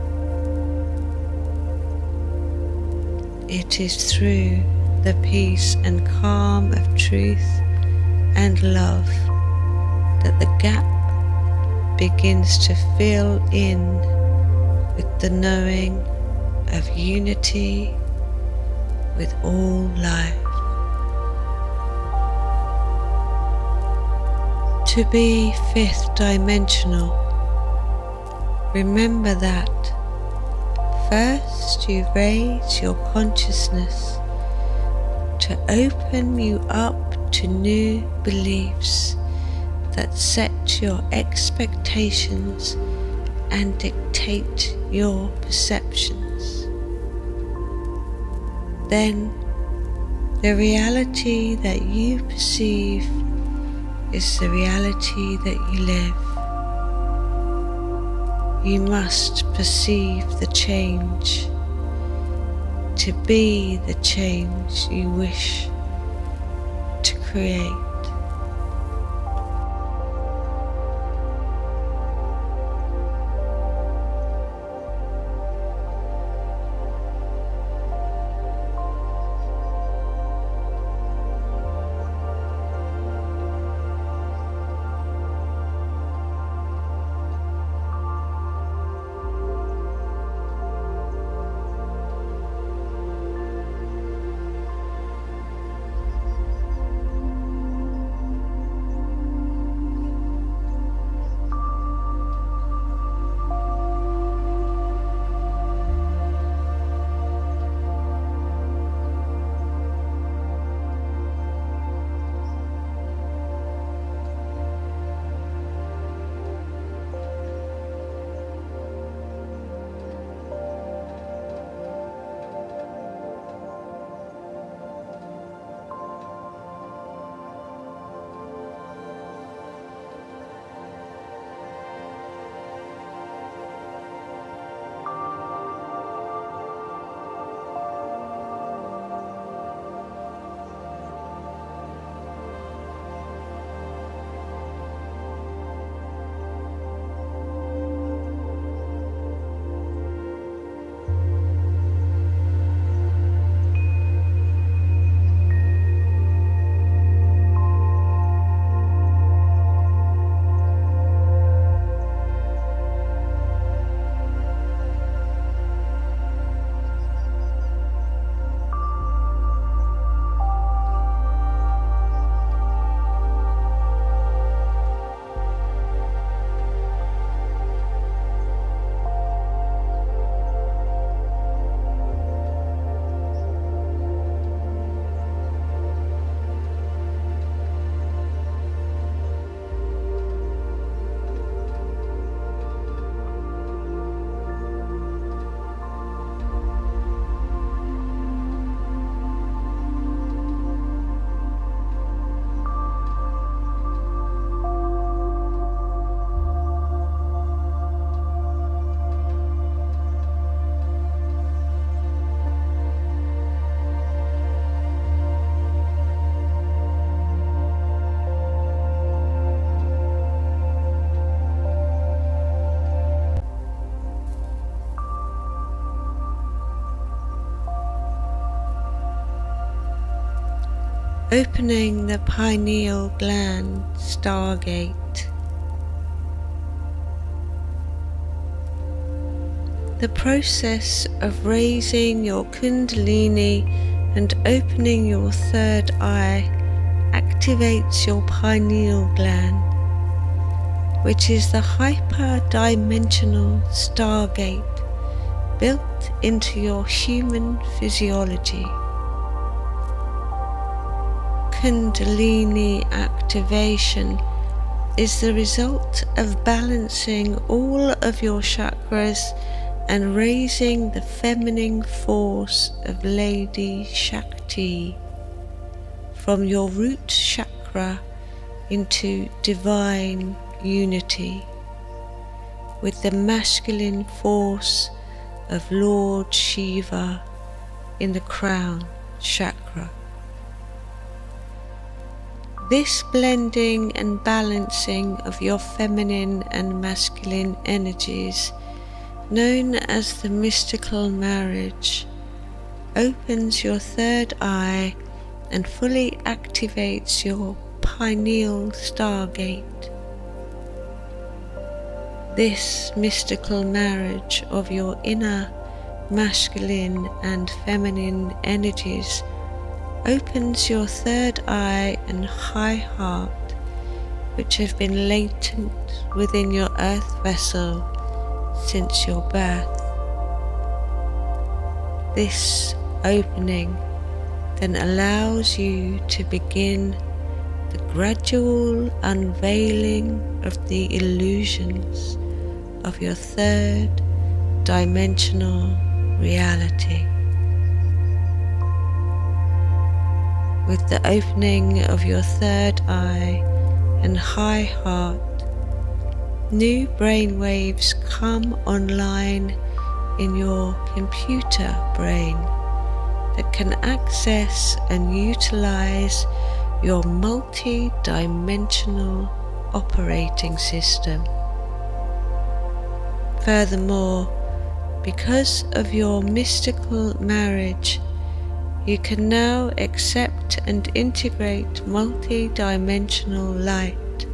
It is through the peace and calm of truth and love that the gap begins to fill in with the knowing of unity with all life. To be fifth dimensional, remember that First, you raise your consciousness to open you up to new beliefs that set your expectations and dictate your perceptions. Then, the reality that you perceive is the reality that you live. You must perceive the change to be the change you wish to create. Opening the pineal gland stargate. The process of raising your kundalini and opening your third eye activates your pineal gland, which is the hyperdimensional stargate built into your human physiology. Kundalini activation is the result of balancing all of your chakras and raising the feminine force of Lady Shakti from your root chakra into divine unity with the masculine force of Lord Shiva in the crown chakra. This blending and balancing of your feminine and masculine energies, known as the mystical marriage, opens your third eye and fully activates your pineal stargate. This mystical marriage of your inner masculine and feminine energies opens your third eye and high heart, which have been latent within your earth vessel since your birth. This opening then allows you to begin the gradual unveiling of the illusions of your third dimensional reality. With the opening of your third eye and high heart, new brainwaves come online in your computer brain that can access and utilize your multi-dimensional operating system. Furthermore, because of your mystical marriage, you can now accept and integrate multi-dimensional light,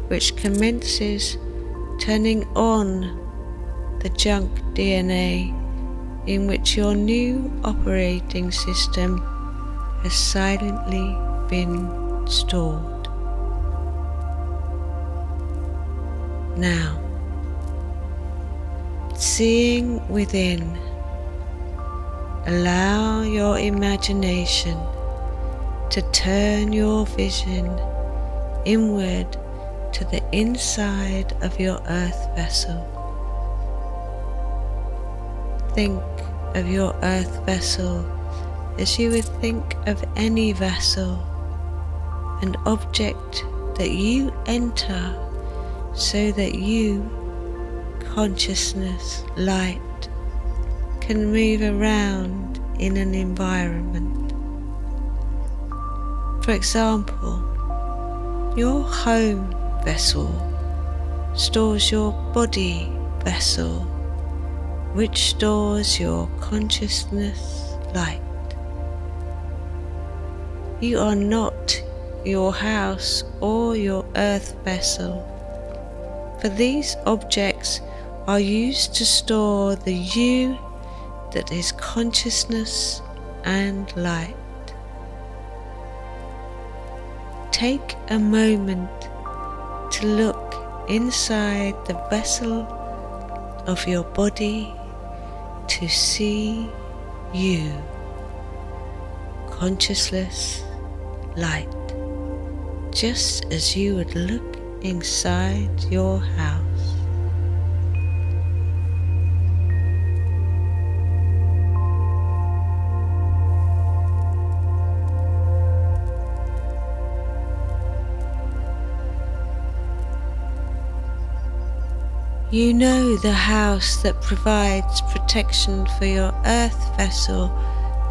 which commences turning on the junk DNA in which your new operating system has silently been stored. Now, seeing within, allow your imagination to turn your vision inward to the inside of your earth vessel. Think of your earth vessel as you would think of any vessel, an object that you enter so that you, consciousness, light, can move around in an environment. For example, your home vessel stores your body vessel, which stores your consciousness light. You are not your house or your earth vessel, for these objects are used to store the you that is consciousness and light. Take a moment to look inside the vessel of your body to see you, consciousness, light, just as you would look inside your house. You know the house that provides protection for your earth vessel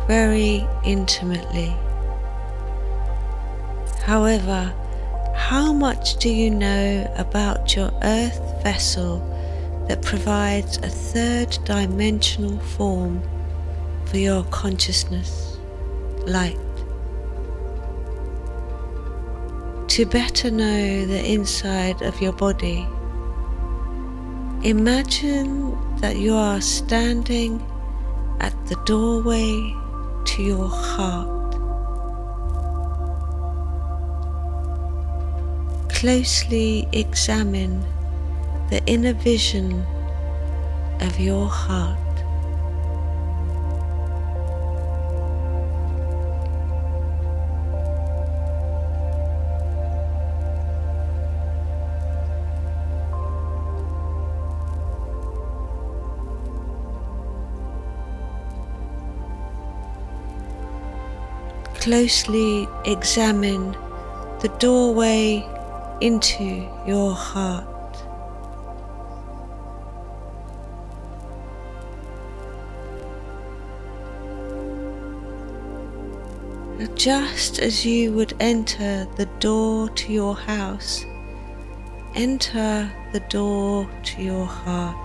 very intimately. However, how much do you know about your earth vessel that provides a third dimensional form for your consciousness, light? To better know the inside of your body, imagine that you are standing at the doorway to your heart. Closely examine the inner vision of your heart. Closely examine the doorway into your heart. Just as you would enter the door to your house, enter the door to your heart.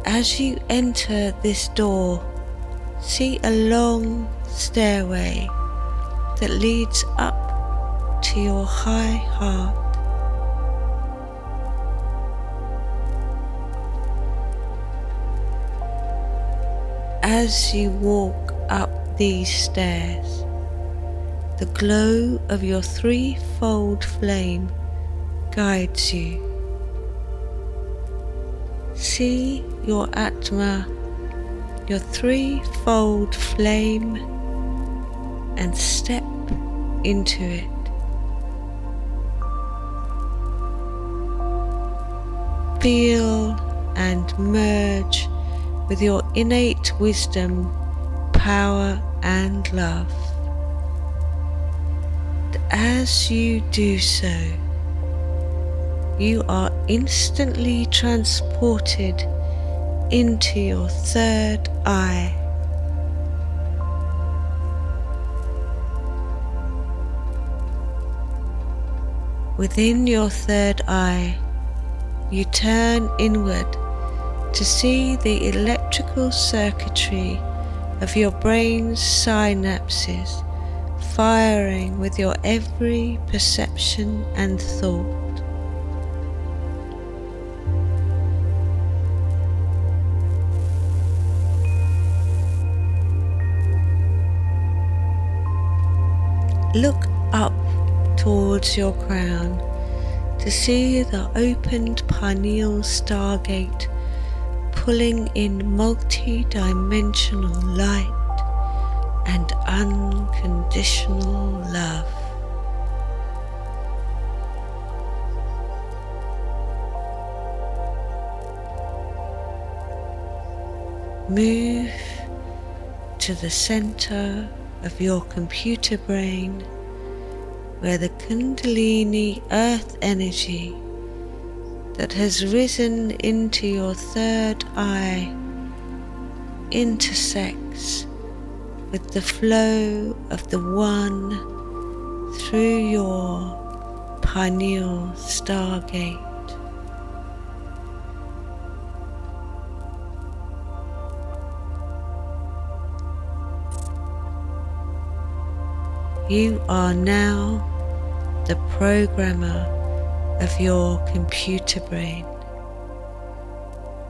As you enter this door, see a long stairway that leads up to your high heart. As you walk up these stairs, the glow of your threefold flame guides you. see your Atma, your threefold flame, and step into it. Feel and merge with your innate wisdom, power and love. As you do so, you are instantly transported into your third eye. Within your third eye, you turn inward to see the electrical circuitry of your brain's synapses firing with your every perception and thought. Look up towards your crown to see the opened Pineal Stargate pulling in multi-dimensional light and unconditional love. Move to the center of your computer brain, where the Kundalini earth energy that has risen into your third eye intersects with the flow of the One through your Pineal Stargate. You are now the programmer of your computer brain.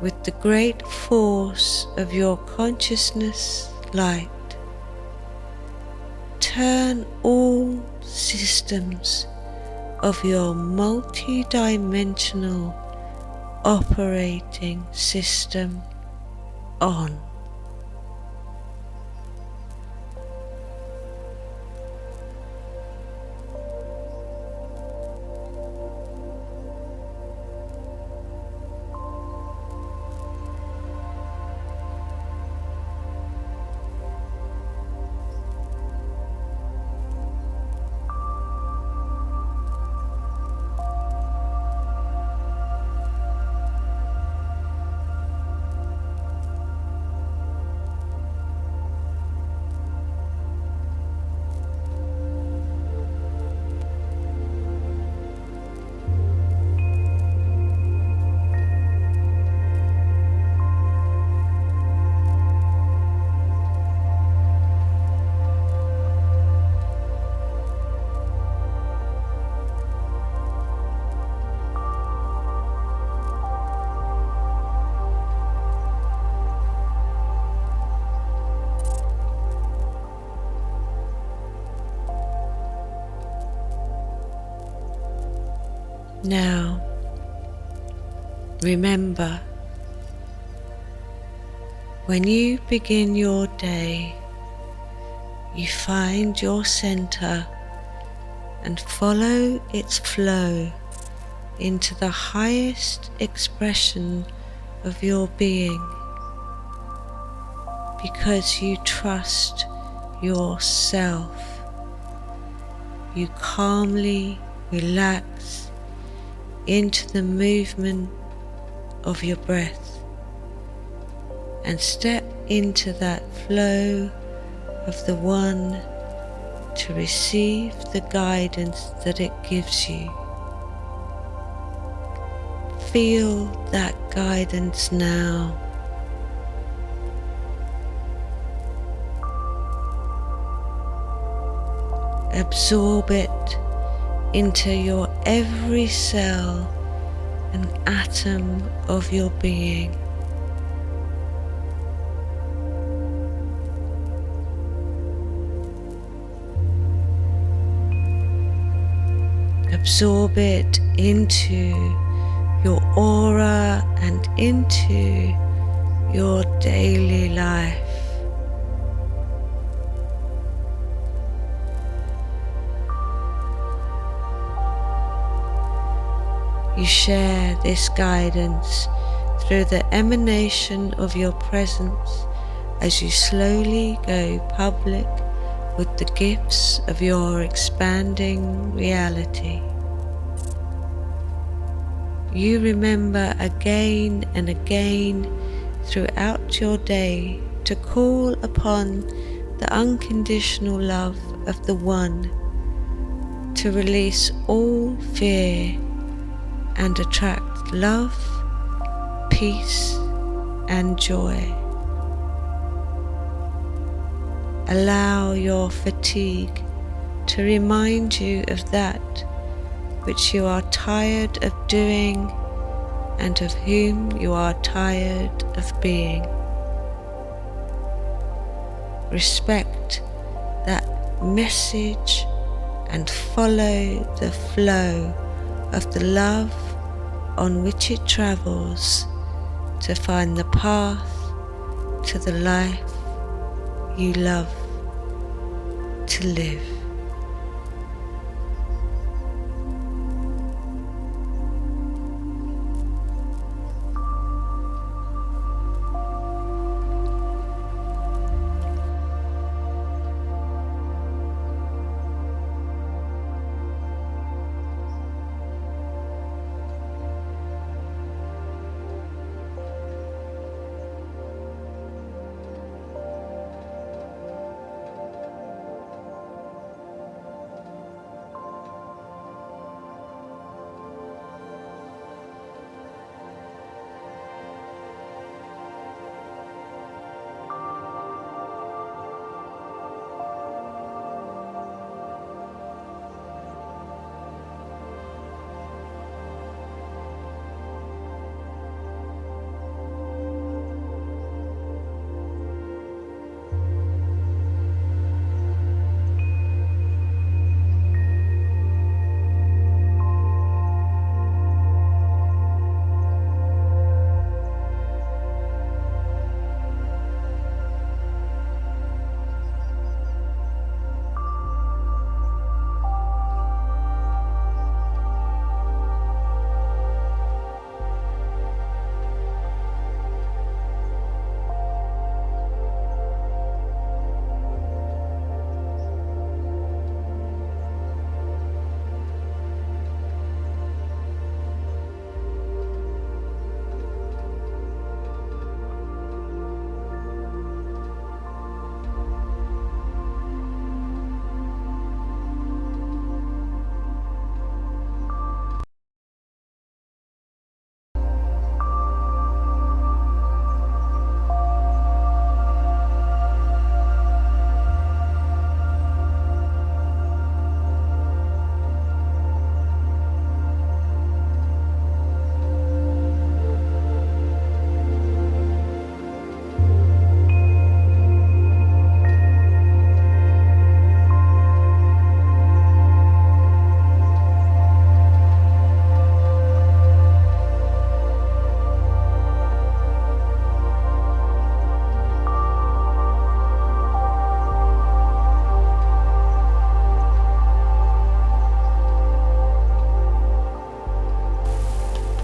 With the great force of your consciousness light, turn all systems of your multi-dimensional operating system on. Now, remember, when you begin your day, you find your center and follow its flow into the highest expression of your being, because you trust yourself. You calmly relax into the movement of your breath and step into that flow of the One to receive the guidance that it gives you. Feel that guidance now. Absorb it into your every cell and atom of your being. Absorb it into your aura and into your daily life. You share this guidance through the emanation of your presence as you slowly go public with the gifts of your expanding reality. You remember again and again throughout your day to call upon the unconditional love of the One to release all fear and attract love, peace, and joy. Allow your fatigue to remind you of that which you are tired of doing and of whom you are tired of being. Respect that message and follow the flow of the love on which it travels to find the path to the life you love to live.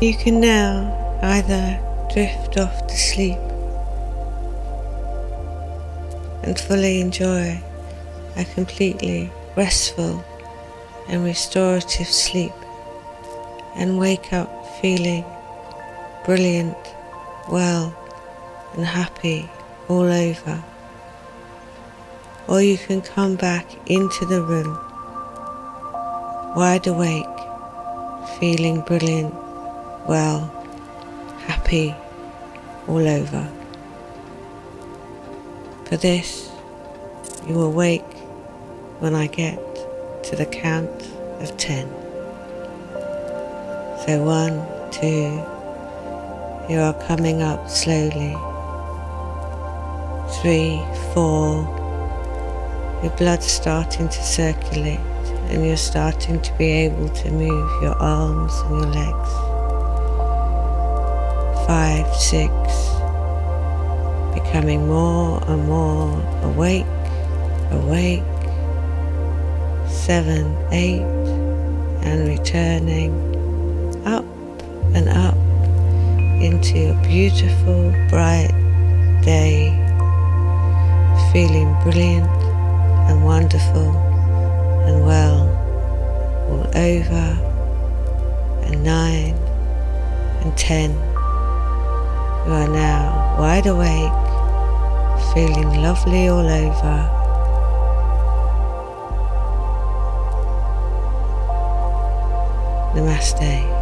You can now either drift off to sleep and fully enjoy a completely restful and restorative sleep and wake up feeling brilliant, well and happy all over. Or you can come back into the room wide awake, feeling brilliant, well, happy all over. For this, you will wake when I get to the count of 10. So 1, 2, you are coming up slowly. 3, 4, your blood's starting to circulate and you're starting to be able to move your arms and your legs. 5, 6, becoming more and more awake, 7, 8, and returning up and up into a beautiful, bright day, feeling brilliant and wonderful and well all over, and 9 and 10. You are now wide awake, feeling lovely all over. Namaste.